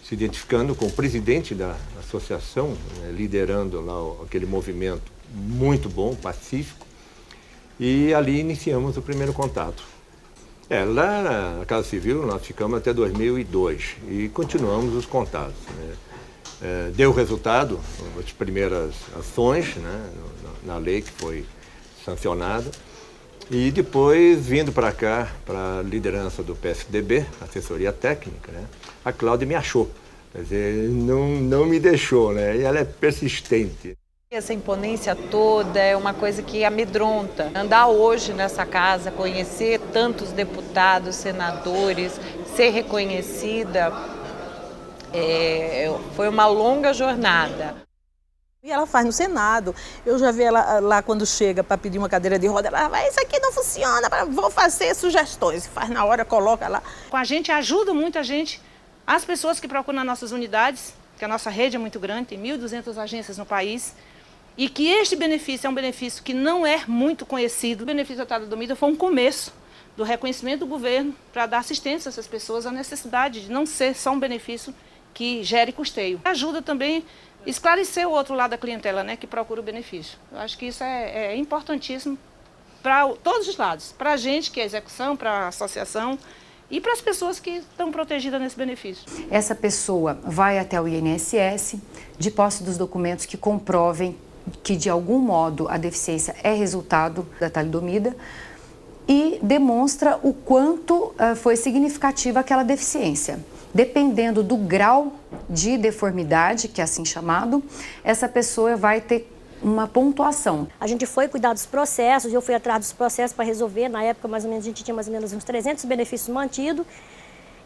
se identificando com o presidente da associação, né, liderando lá aquele movimento muito bom, pacífico, e ali iniciamos o primeiro contato. Lá na Casa Civil nós ficamos até 2002 e continuamos os contatos, né? Deu resultado as primeiras ações, né, na lei que foi sancionada. E depois, vindo para cá, para a liderança do PSDB, assessoria técnica, né, a Cláudia me achou. Quer dizer, não me deixou, né? E ela é persistente. Essa imponência toda é uma coisa que amedronta. Andar hoje nessa casa, conhecer tantos deputados, senadores, ser reconhecida, foi uma longa jornada. E ela faz no Senado. Eu já vi ela lá quando chega para pedir uma cadeira de roda, ela vai, isso aqui não funciona, vou fazer sugestões. Faz na hora, coloca lá. Com a gente ajuda muita gente, as pessoas que procuram nas nossas unidades, que a nossa rede é muito grande, tem 1.200 agências no país, e que este benefício é um benefício que não é muito conhecido. O benefício da talidomida foi um começo do reconhecimento do governo para dar assistência a essas pessoas, a necessidade de não ser só um benefício que gere custeio. Ajuda também esclarecer o outro lado da clientela, né, que procura o benefício. Eu acho que isso é importantíssimo para todos os lados, para a gente, que é a execução, para a associação e para as pessoas que estão protegidas nesse benefício. Essa pessoa vai até o INSS, de posse dos documentos que comprovem que de algum modo a deficiência é resultado da talidomida e demonstra o quanto foi significativa aquela deficiência. Dependendo do grau de deformidade, que é assim chamado, essa pessoa vai ter uma pontuação. A gente foi cuidar dos processos, eu fui atrás dos processos para resolver. Na época, mais ou menos, a gente tinha mais ou menos uns 300 benefícios mantidos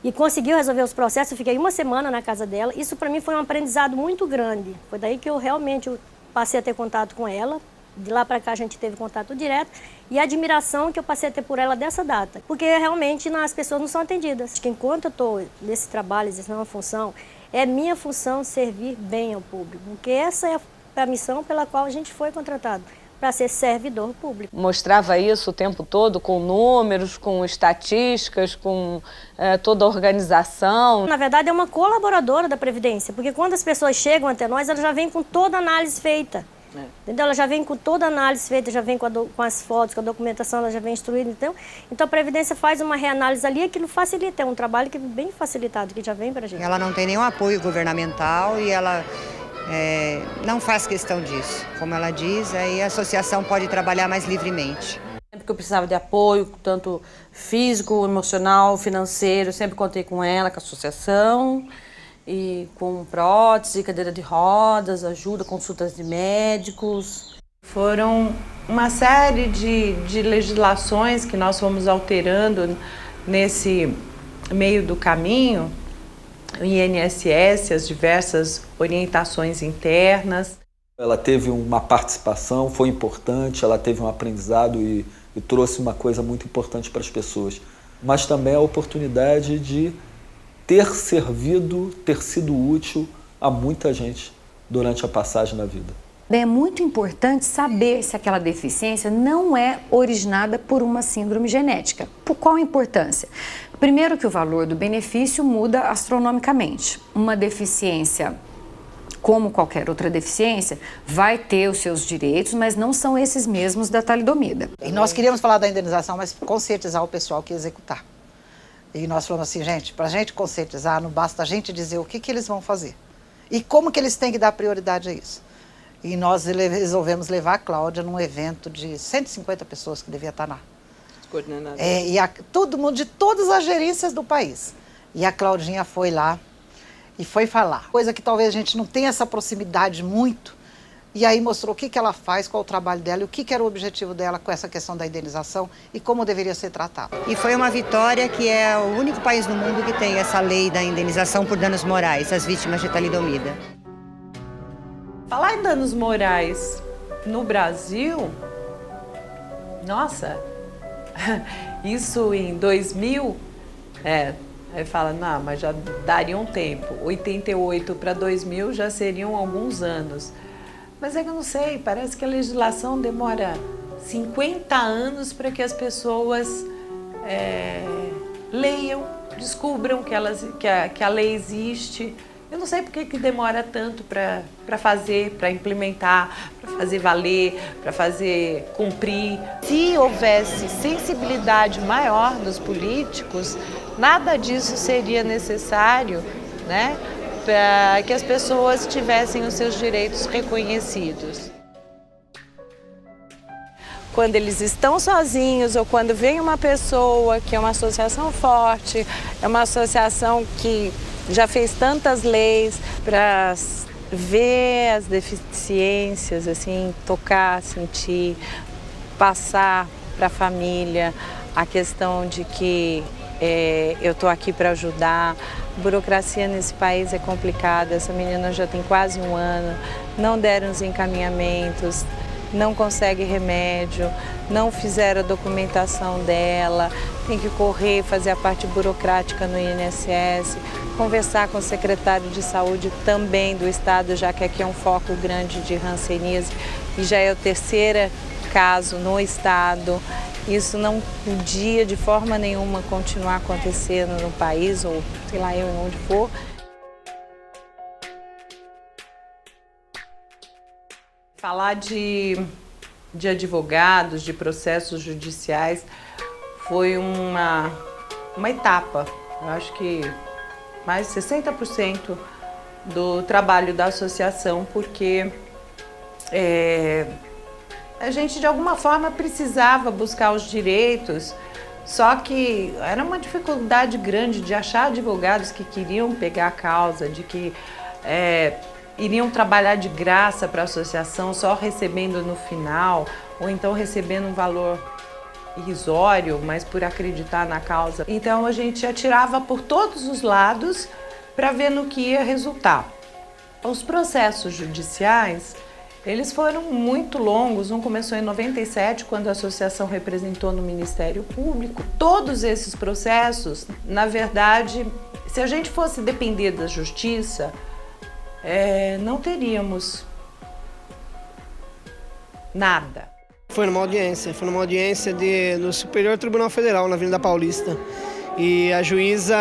e conseguiu resolver os processos. Eu fiquei uma semana na casa dela. Isso para mim foi um aprendizado muito grande. Foi daí que eu realmente passei a ter contato com ela. De lá para cá a gente teve contato direto e a admiração que eu passei a ter por ela dessa data. Porque realmente as pessoas não são atendidas. Acho que enquanto eu estou nesse trabalho, exercendo uma função, é minha função servir bem ao público. Porque essa é a missão pela qual a gente foi contratado, para ser servidor público. Mostrava isso o tempo todo, com números, com estatísticas, com toda a organização. Na verdade é uma colaboradora da Previdência, porque quando as pessoas chegam até nós, elas já vêm com toda a análise feita. Entendeu? Ela já vem com toda a análise feita, já vem com as fotos, com a documentação, ela já vem instruída. Então a Previdência faz uma reanálise ali, aquilo facilita, é um trabalho que é bem facilitado, que já vem para a gente. Ela não tem nenhum apoio governamental e ela não faz questão disso. Como ela diz, aí a associação pode trabalhar mais livremente. Sempre que eu precisava de apoio, tanto físico, emocional, financeiro, sempre contei com ela, com a associação. e com prótese, cadeira de rodas, ajuda, consultas de médicos. Foram uma série de legislações que nós fomos alterando nesse meio do caminho, o INSS, as diversas orientações internas. Ela teve uma participação, foi importante, ela teve um aprendizado e trouxe uma coisa muito importante para as pessoas. Mas também a oportunidade de ter servido, ter sido útil a muita gente durante a passagem na vida. É muito importante saber se aquela deficiência não é originada por uma síndrome genética. Por qual a importância? Primeiro que o valor do benefício muda astronomicamente. Uma deficiência, como qualquer outra deficiência, vai ter os seus direitos, mas não são esses mesmos da talidomida. E nós queríamos falar da indenização, mas conscientizar o pessoal que ia executar. E nós falamos assim, gente, para a gente conscientizar, não basta a gente dizer o que eles vão fazer. E como que eles têm que dar prioridade a isso. E nós resolvemos levar a Cláudia num evento de 150 pessoas que devia estar lá. Todo mundo, de todas as gerências do país. E a Claudinha foi lá e foi falar. Coisa que talvez a gente não tenha essa proximidade muito. E aí mostrou o que ela faz, qual o trabalho dela e o que era o objetivo dela com essa questão da indenização e como deveria ser tratado. E foi uma vitória que é o único país no mundo que tem essa lei da indenização por danos morais às vítimas de talidomida. Falar em danos morais no Brasil, nossa, isso em 2000, aí fala, não, mas já daria um tempo. 88 para 2000 já seriam alguns anos. Mas é que eu não sei, parece que a legislação demora 50 anos para que as pessoas leiam, descubram que a lei existe. Eu não sei por que demora tanto para fazer, para implementar, para fazer valer, para fazer cumprir. Se houvesse sensibilidade maior dos políticos, nada disso seria necessário, né, para que as pessoas tivessem os seus direitos reconhecidos. Quando eles estão sozinhos ou quando vem uma pessoa que é uma associação forte, é uma associação que já fez tantas leis para ver as deficiências, assim, tocar, sentir, passar para a família a questão de que eu estou aqui para ajudar. A burocracia nesse país é complicada, essa menina já tem quase um ano, não deram os encaminhamentos, não consegue remédio, não fizeram a documentação dela, tem que correr, fazer a parte burocrática no INSS, conversar com o secretário de saúde também do estado, já que aqui é um foco grande de hanseníase e já é o terceiro caso no estado. Isso não podia de forma nenhuma continuar acontecendo no país ou sei lá eu onde for. Falar de advogados, de processos judiciais, foi uma etapa. Eu acho que mais de 60% do trabalho da associação, porque a gente de alguma forma precisava buscar os direitos, só que era uma dificuldade grande de achar advogados que queriam pegar a causa, de que iriam trabalhar de graça para a associação, só recebendo no final, ou então recebendo um valor irrisório, mas por acreditar na causa. Então a gente atirava por todos os lados para ver no que ia resultar. Os processos judiciais, eles foram muito longos. Um começou em 97, quando a associação representou no Ministério Público. Todos esses processos, na verdade, se a gente fosse depender da justiça, não teríamos nada. Foi numa audiência do Superior Tribunal Federal, na Avenida Paulista. E a juíza,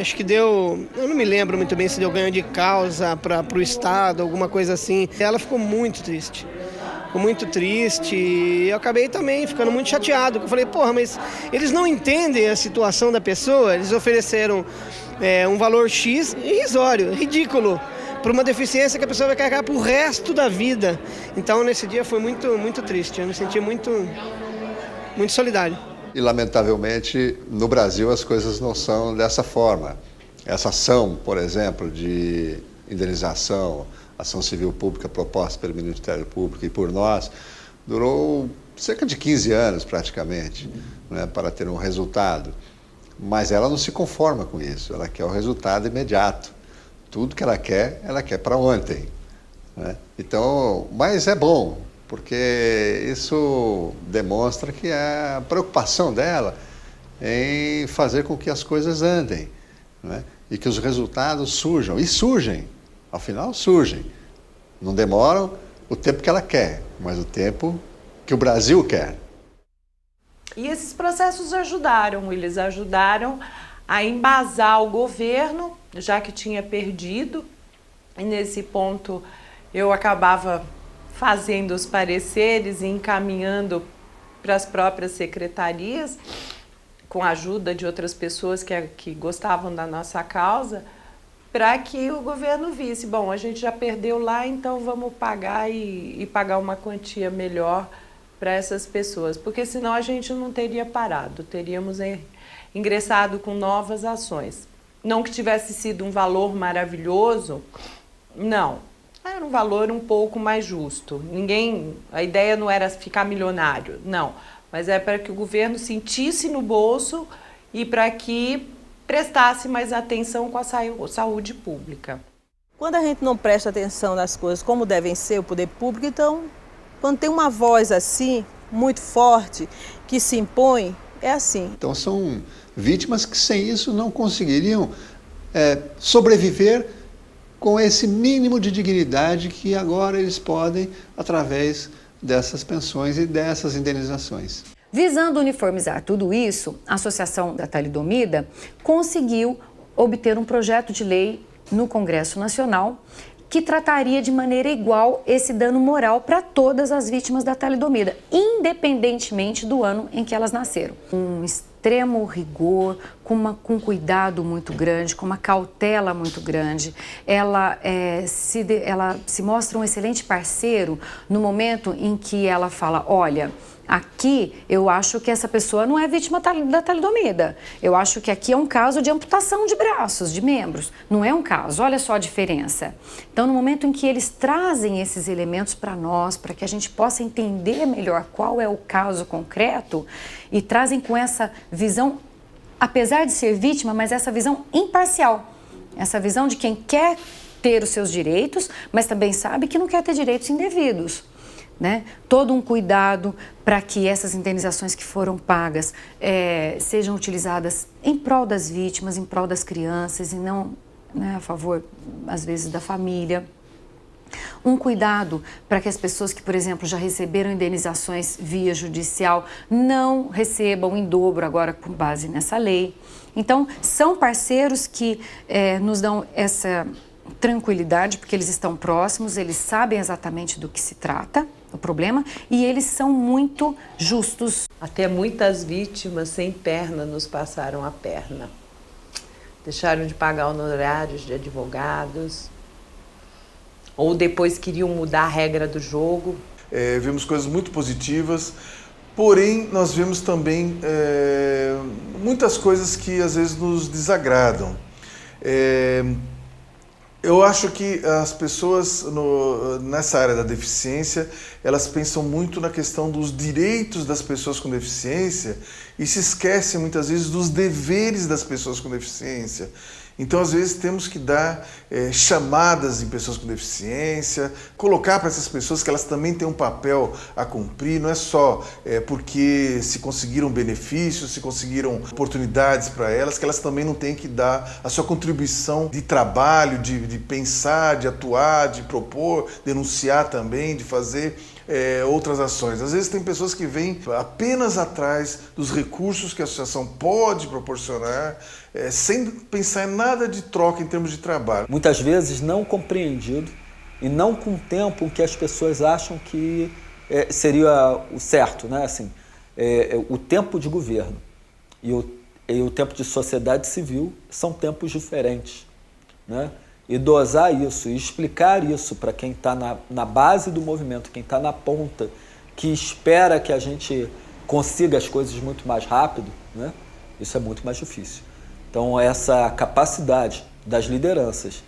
acho que deu, eu não me lembro muito bem se deu ganho de causa para o Estado, alguma coisa assim. Ela ficou muito triste e eu acabei também ficando muito chateado. Eu falei, porra, mas eles não entendem a situação da pessoa, eles ofereceram um valor X irrisório, ridículo, para uma deficiência que a pessoa vai carregar pro resto da vida. Então, nesse dia foi muito, muito triste, eu me senti muito solidário. E, lamentavelmente, no Brasil as coisas não são dessa forma. Essa ação, por exemplo, de indenização, ação civil pública proposta pelo Ministério Público e por nós, durou cerca de 15 anos praticamente, né, para ter um resultado. Mas ela não se conforma com isso, ela quer o resultado imediato. Tudo que ela quer para ontem, né? Então, mas é bom, porque isso demonstra que é a preocupação dela em fazer com que as coisas andem, né? E que os resultados surjam. E surgem, afinal surgem. Não demoram o tempo que ela quer, mas o tempo que o Brasil quer. E esses processos ajudaram, eles ajudaram a embasar o governo, já que tinha perdido. E nesse ponto eu acabava fazendo os pareceres e encaminhando para as próprias secretarias, com a ajuda de outras pessoas que gostavam da nossa causa, para que o governo visse, bom, a gente já perdeu lá, então vamos pagar e pagar uma quantia melhor para essas pessoas, porque senão a gente não teria parado, teríamos ingressado com novas ações. Não que tivesse sido um valor maravilhoso, não, era um valor um pouco mais justo. A ideia não era ficar milionário, não, mas é para que o governo sentisse no bolso e para que prestasse mais atenção com a saúde pública. Quando a gente não presta atenção nas coisas como devem ser, o poder público, então, quando tem uma voz assim, muito forte, que se impõe, é assim. Então são vítimas que sem isso não conseguiriam sobreviver com esse mínimo de dignidade que agora eles podem através dessas pensões e dessas indenizações. Visando uniformizar tudo isso, a Associação da Talidomida conseguiu obter um projeto de lei no Congresso Nacional que trataria de maneira igual esse dano moral para todas as vítimas da talidomida, independentemente do ano em que elas nasceram. Um extremo rigor, com cuidado muito grande, com uma cautela muito grande. Ela se mostra um excelente parceiro no momento em que ela fala, olha, aqui eu acho que essa pessoa não é vítima da talidomida. Eu acho que aqui é um caso de amputação de braços, de membros. Não é um caso, olha só a diferença. Então, no momento em que eles trazem esses elementos para nós, para que a gente possa entender melhor qual é o caso concreto, e trazem com essa visão, apesar de ser vítima, mas essa visão imparcial. Essa visão de quem quer ter os seus direitos, mas também sabe que não quer ter direitos indevidos. Né? Todo um cuidado para que essas indenizações que foram pagas sejam utilizadas em prol das vítimas, em prol das crianças e não, né, a favor, às vezes, da família. Um cuidado para que as pessoas que, por exemplo, já receberam indenizações via judicial não recebam em dobro agora com base nessa lei. Então, são parceiros que nos dão essa tranquilidade, porque eles estão próximos, eles sabem exatamente do que se trata, o problema, e eles são muito justos. Até muitas vítimas sem perna nos passaram a perna. Deixaram de pagar honorários de advogados, ou depois queriam mudar a regra do jogo. Vemos coisas muito positivas, porém nós vemos também muitas coisas que às vezes nos desagradam. Eu acho que as pessoas nessa área da deficiência, elas pensam muito na questão dos direitos das pessoas com deficiência e se esquecem muitas vezes dos deveres das pessoas com deficiência. Então, às vezes, temos que dar chamadas em pessoas com deficiência, colocar para essas pessoas que elas também têm um papel a cumprir, não é só porque se conseguiram benefícios, se conseguiram oportunidades para elas, que elas também não têm que dar a sua contribuição de trabalho, de pensar, de atuar, de propor, denunciar também, de fazer outras ações. Às vezes tem pessoas que vêm apenas atrás dos recursos que a associação pode proporcionar, sem pensar em nada de troca em termos de trabalho. Muitas vezes não compreendido e não com o tempo que as pessoas acham que seria o certo, né? Assim, o tempo de governo e o tempo de sociedade civil são tempos diferentes, né? E dosar isso e explicar isso para quem está na base do movimento, quem está na ponta, que espera que a gente consiga as coisas muito mais rápido, né? Isso é muito mais difícil. Então, essa capacidade das lideranças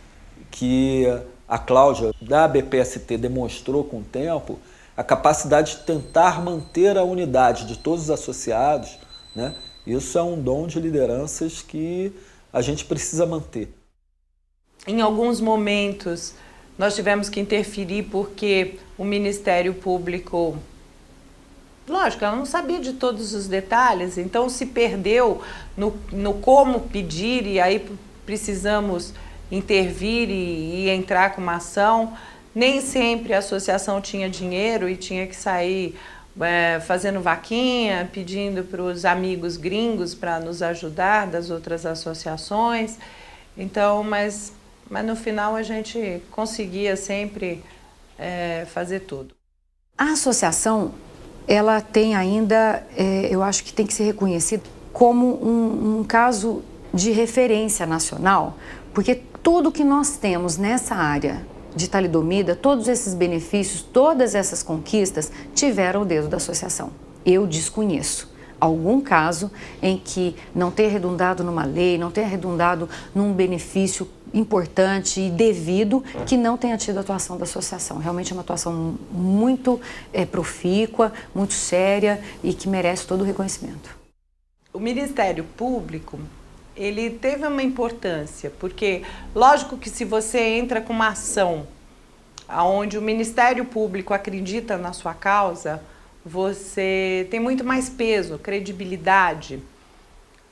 que a Cláudia, da BPST, demonstrou com o tempo, a capacidade de tentar manter a unidade de todos os associados, né? Isso é um dom de lideranças que a gente precisa manter. Em alguns momentos, nós tivemos que interferir porque o Ministério Público, lógico, ela não sabia de todos os detalhes, então se perdeu no como pedir, e aí precisamos intervir e entrar com uma ação. Nem sempre a associação tinha dinheiro e tinha que sair fazendo vaquinha, pedindo para os amigos gringos para nos ajudar, das outras associações. Então, mas no final a gente conseguia sempre fazer tudo. A associação, ela tem ainda, eu acho que tem que ser reconhecida como um caso de referência nacional, porque tudo que nós temos nessa área de talidomida, todos esses benefícios, todas essas conquistas tiveram o dedo da associação. Eu desconheço algum caso em que não tenha redundado numa lei, não tenha redundado num benefício importante e devido que não tenha tido a atuação da associação. Realmente é uma atuação muito profícua, muito séria e que merece todo o reconhecimento. O Ministério Público, ele teve uma importância, porque lógico que se você entra com uma ação onde o Ministério Público acredita na sua causa, você tem muito mais peso, credibilidade.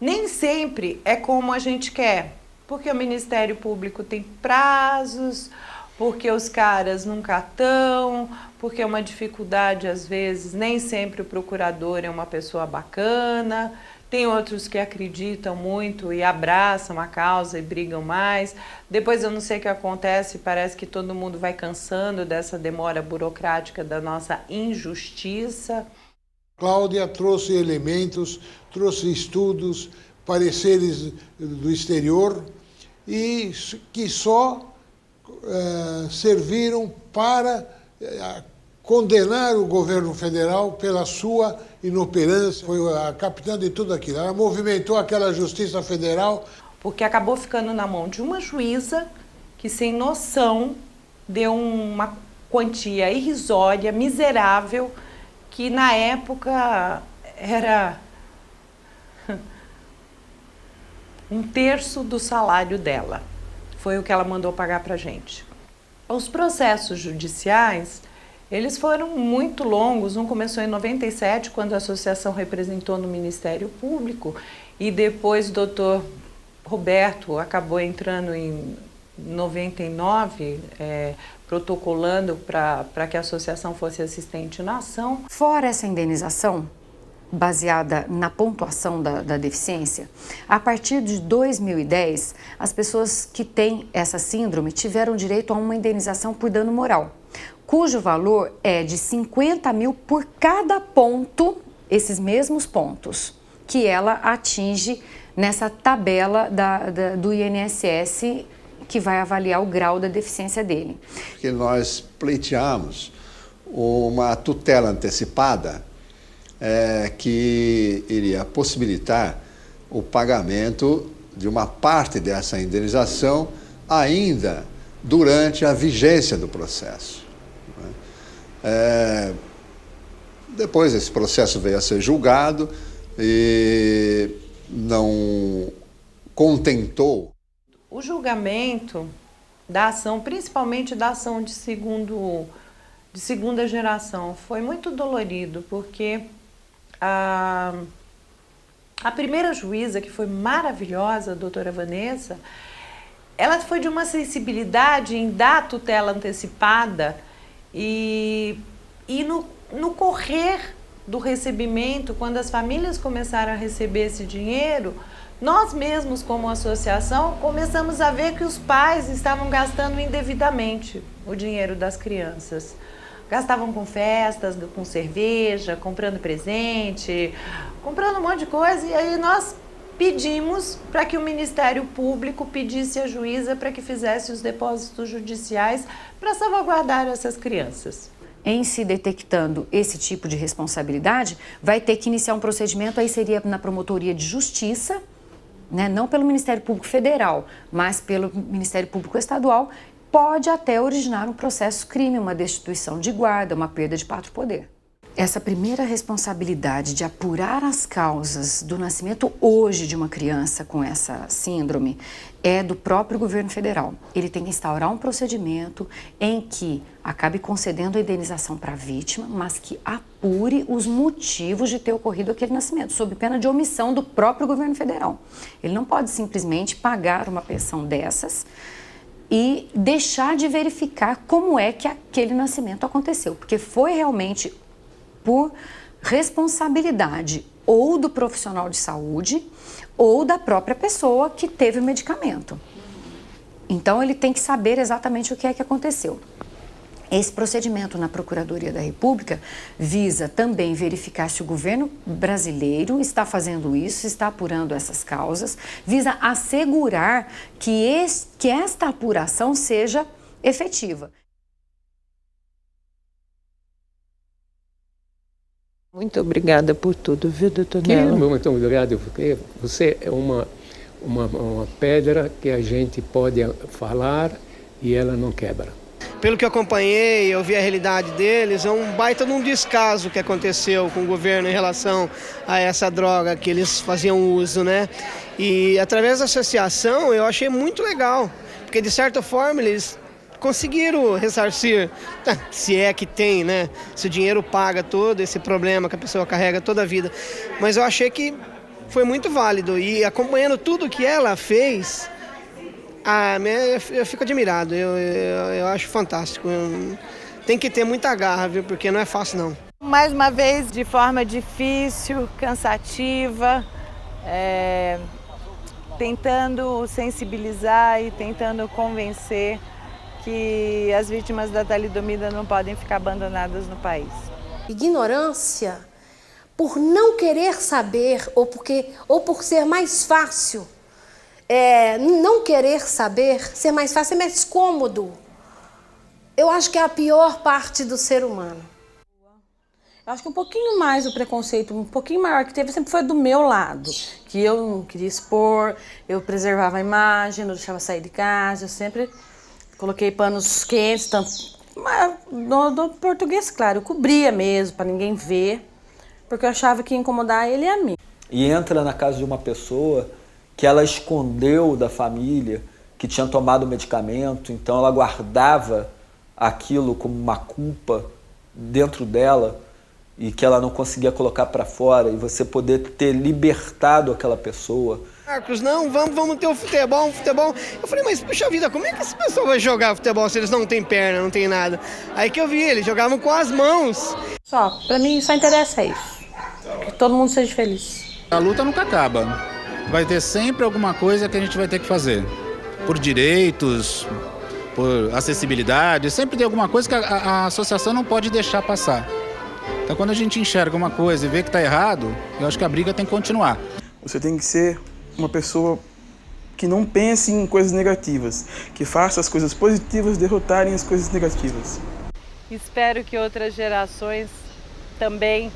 Nem sempre é como a gente quer, porque o Ministério Público tem prazos, porque os caras nunca estão, porque é uma dificuldade às vezes, nem sempre o procurador é uma pessoa bacana. Tem outros que acreditam muito e abraçam a causa e brigam mais. Depois eu não sei o que acontece, parece que todo mundo vai cansando dessa demora burocrática da nossa injustiça. Cláudia trouxe elementos, trouxe estudos, pareceres do exterior e que só serviram para condenar o governo federal pela sua inoperância. Foi a capitã de tudo aquilo. Ela movimentou aquela Justiça Federal. Porque acabou ficando na mão de uma juíza que, sem noção, deu uma quantia irrisória, miserável, que na época era 1/3 do salário dela. Foi o que ela mandou pagar pra gente. Os processos judiciais, eles foram muito longos. Um começou em 97, quando a associação representou no Ministério Público, e depois o doutor Roberto acabou entrando em 99, protocolando para que a associação fosse assistente na ação. Fora essa indenização, baseada na pontuação da deficiência, a partir de 2010, as pessoas que têm essa síndrome tiveram direito a uma indenização por dano moral, cujo valor é de 50 mil por cada ponto, esses mesmos pontos, que ela atinge nessa tabela do INSS, que vai avaliar o grau da deficiência dele. Porque nós pleiteamos uma tutela antecipada que iria possibilitar o pagamento de uma parte dessa indenização ainda durante a vigência do processo. Depois esse processo veio a ser julgado e não contentou. O julgamento da ação, principalmente da ação de segunda geração, foi muito dolorido, porque a primeira juíza, que foi maravilhosa, a doutora Vanessa, ela foi de uma sensibilidade em dar tutela antecipada e no correr do recebimento, quando as famílias começaram a receber esse dinheiro, nós mesmos, como associação, começamos a ver que os pais estavam gastando indevidamente o dinheiro das crianças. Gastavam com festas, com cerveja, comprando presente, comprando um monte de coisa, e aí nós pedimos para que o Ministério Público pedisse à juíza para que fizesse os depósitos judiciais para salvaguardar essas crianças. Em se detectando esse tipo de responsabilidade, vai ter que iniciar um procedimento, aí seria na Promotoria de Justiça, né, não pelo Ministério Público Federal, mas pelo Ministério Público Estadual, pode até originar um processo crime, uma destituição de guarda, uma perda de pátrio-poder. Essa primeira responsabilidade de apurar as causas do nascimento hoje de uma criança com essa síndrome é do próprio governo federal. Ele tem que instaurar um procedimento em que acabe concedendo a indenização para a vítima, mas que apure os motivos de ter ocorrido aquele nascimento, sob pena de omissão do próprio governo federal. Ele não pode simplesmente pagar uma pensão dessas e deixar de verificar como é que aquele nascimento aconteceu, porque foi realmente por responsabilidade ou do profissional de saúde ou da própria pessoa que teve o medicamento. Então ele tem que saber exatamente o que é que aconteceu. Esse procedimento na Procuradoria da República visa também verificar se o governo brasileiro está fazendo isso, está apurando essas causas, visa assegurar que esta apuração seja efetiva. Muito obrigada por tudo, viu, doutor Nelo? Muito obrigado, porque você é uma pedra que a gente pode falar e ela não quebra. Pelo que eu acompanhei, eu vi a realidade deles, é um baita de um descaso que aconteceu com o governo em relação a essa droga que eles faziam uso, né? E através da associação eu achei muito legal, porque de certa forma eles conseguiram ressarcir, se é que tem, né? Se o dinheiro paga todo esse problema que a pessoa carrega toda a vida. Mas eu achei que foi muito válido e acompanhando tudo que ela fez, eu fico admirado, eu acho fantástico. Tem que ter muita garra, viu? Porque não é fácil, não. Mais uma vez, de forma difícil, cansativa, tentando sensibilizar e tentando convencer que as vítimas da talidomida não podem ficar abandonadas no país. Ignorância por não querer saber ou por ser mais fácil. Não querer saber, ser mais fácil, ser mais cômodo. Eu acho que é a pior parte do ser humano. Eu acho que um pouquinho mais o preconceito, um pouquinho maior que teve, sempre foi do meu lado. Que eu não queria expor, eu preservava a imagem, não deixava sair de casa, eu sempre coloquei panos quentes, tanto, do português, claro, eu cobria mesmo, para ninguém ver, porque eu achava que ia incomodar ele e a mim. E entra na casa de uma pessoa que ela escondeu da família, que tinha tomado o medicamento, então ela guardava aquilo como uma culpa dentro dela e que ela não conseguia colocar para fora, e você poder ter libertado aquela pessoa. Marcos, não, vamos ter um futebol. Eu falei, mas puxa vida, como é que essa pessoa vai jogar futebol se eles não têm perna, não tem nada? Aí que eu vi, eles jogavam com as mãos. Pra mim só interessa isso, que todo mundo seja feliz. A luta nunca acaba, vai ter sempre alguma coisa que a gente vai ter que fazer. Por direitos, por acessibilidade, sempre tem alguma coisa que a associação não pode deixar passar. Então quando a gente enxerga uma coisa e vê que está errado, eu acho que a briga tem que continuar. Você tem que ser uma pessoa que não pense em coisas negativas, que faça as coisas positivas derrotarem as coisas negativas. Espero que outras gerações também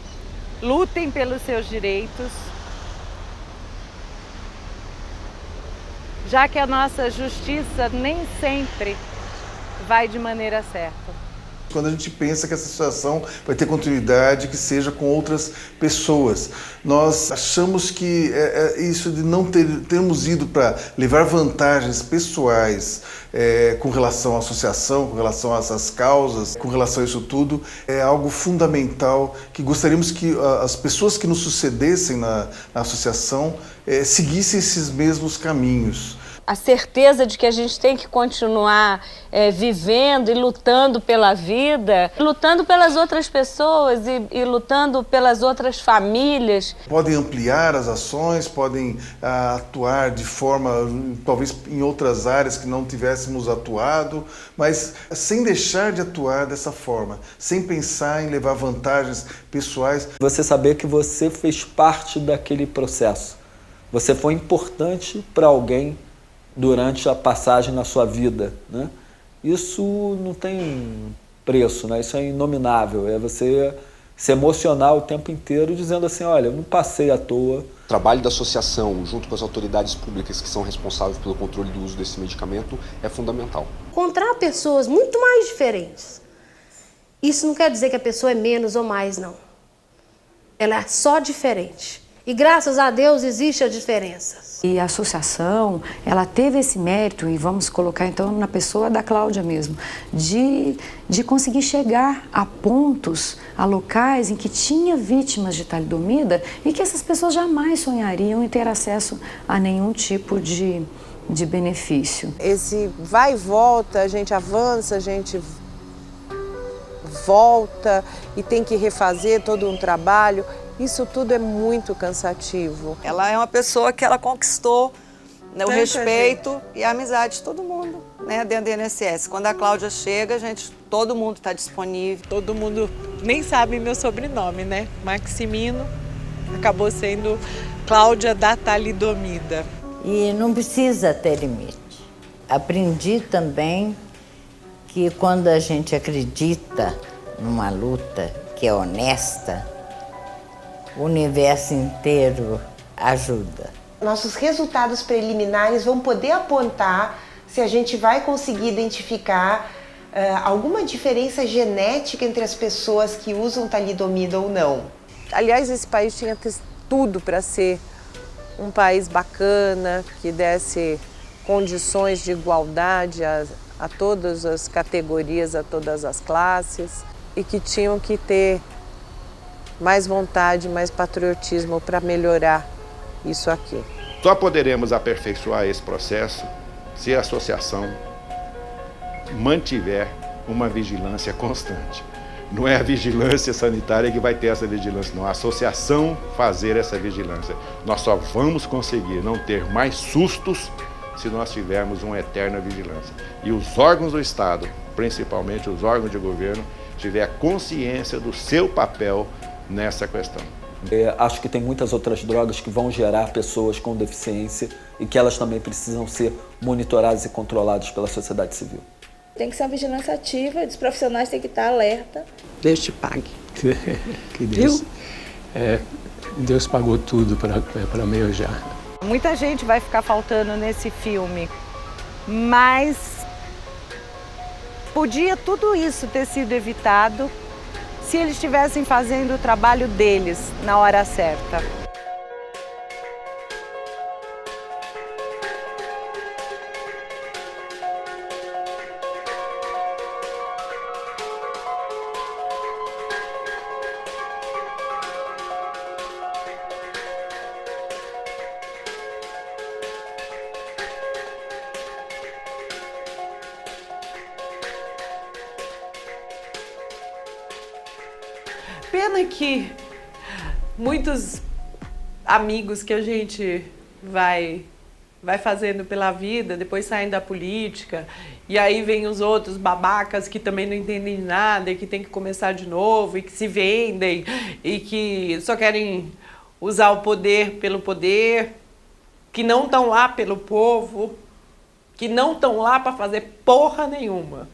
lutem pelos seus direitos, já que a nossa justiça nem sempre vai de maneira certa. Quando a gente pensa que essa situação vai ter continuidade, que seja com outras pessoas. Nós achamos que isso de não termos ido para levar vantagens pessoais com relação à associação, com relação a essas causas, com relação a isso tudo, é algo fundamental que gostaríamos que as pessoas que nos sucedessem na associação seguissem esses mesmos caminhos. A certeza de que a gente tem que continuar vivendo e lutando pela vida, lutando pelas outras pessoas e lutando pelas outras famílias. Podem ampliar as ações, podem atuar de forma, talvez em outras áreas que não tivéssemos atuado, mas sem deixar de atuar dessa forma, sem pensar em levar vantagens pessoais. Você saber que você fez parte daquele processo. Você foi importante para alguém durante a passagem na sua vida, né? Isso não tem preço, né? Isso é inominável, é você se emocionar o tempo inteiro dizendo assim, olha, eu não passei à toa. O trabalho da associação, junto com as autoridades públicas que são responsáveis pelo controle do uso desse medicamento, é fundamental. Encontrar pessoas muito mais diferentes. Isso não quer dizer que a pessoa é menos ou mais, não. Ela é só diferente. E graças a Deus existe a diferença. E a associação, ela teve esse mérito, e vamos colocar então na pessoa da Cláudia mesmo, de conseguir chegar a pontos, a locais em que tinha vítimas de talidomida e que essas pessoas jamais sonhariam em ter acesso a nenhum tipo de benefício. Esse vai e volta, a gente avança, a gente volta e tem que refazer todo um trabalho. Isso tudo é muito cansativo. Ela é uma pessoa que ela conquistou, né, o respeito e a amizade de todo mundo, né, dentro do INSS. Quando a Cláudia chega, todo mundo está disponível. Todo mundo nem sabe meu sobrenome, né? Maximino acabou sendo Cláudia da Talidomida. E não precisa ter limite. Aprendi também que quando a gente acredita numa luta que é honesta, o universo inteiro ajuda. Nossos resultados preliminares vão poder apontar se a gente vai conseguir identificar alguma diferença genética entre as pessoas que usam talidomida ou não. Aliás, esse país tinha tudo para ser um país bacana, que desse condições de igualdade a todas as categorias, a todas as classes, e que tinham que ter mais vontade, mais patriotismo para melhorar isso aqui. Só poderemos aperfeiçoar esse processo se a associação mantiver uma vigilância constante. Não é a vigilância sanitária que vai ter essa vigilância, não. A associação fazer essa vigilância. Nós só vamos conseguir não ter mais sustos se nós tivermos uma eterna vigilância. E os órgãos do Estado, principalmente os órgãos de governo, tiver consciência do seu papel nessa questão. Acho que tem muitas outras drogas que vão gerar pessoas com deficiência e que elas também precisam ser monitoradas e controladas pela sociedade civil. Tem que ser uma vigilância ativa, os profissionais têm que estar alerta. Deus te pague. Que Deus, Deus pagou tudo para meu já. Muita gente vai ficar faltando nesse filme, mas podia tudo isso ter sido evitado se eles estivessem fazendo o trabalho deles na hora certa. Pena que muitos amigos que a gente vai fazendo pela vida, depois saem da política, e aí vem os outros babacas que também não entendem nada e que tem que começar de novo, e que se vendem, e que só querem usar o poder pelo poder, que não estão lá pelo povo, que não estão lá para fazer porra nenhuma.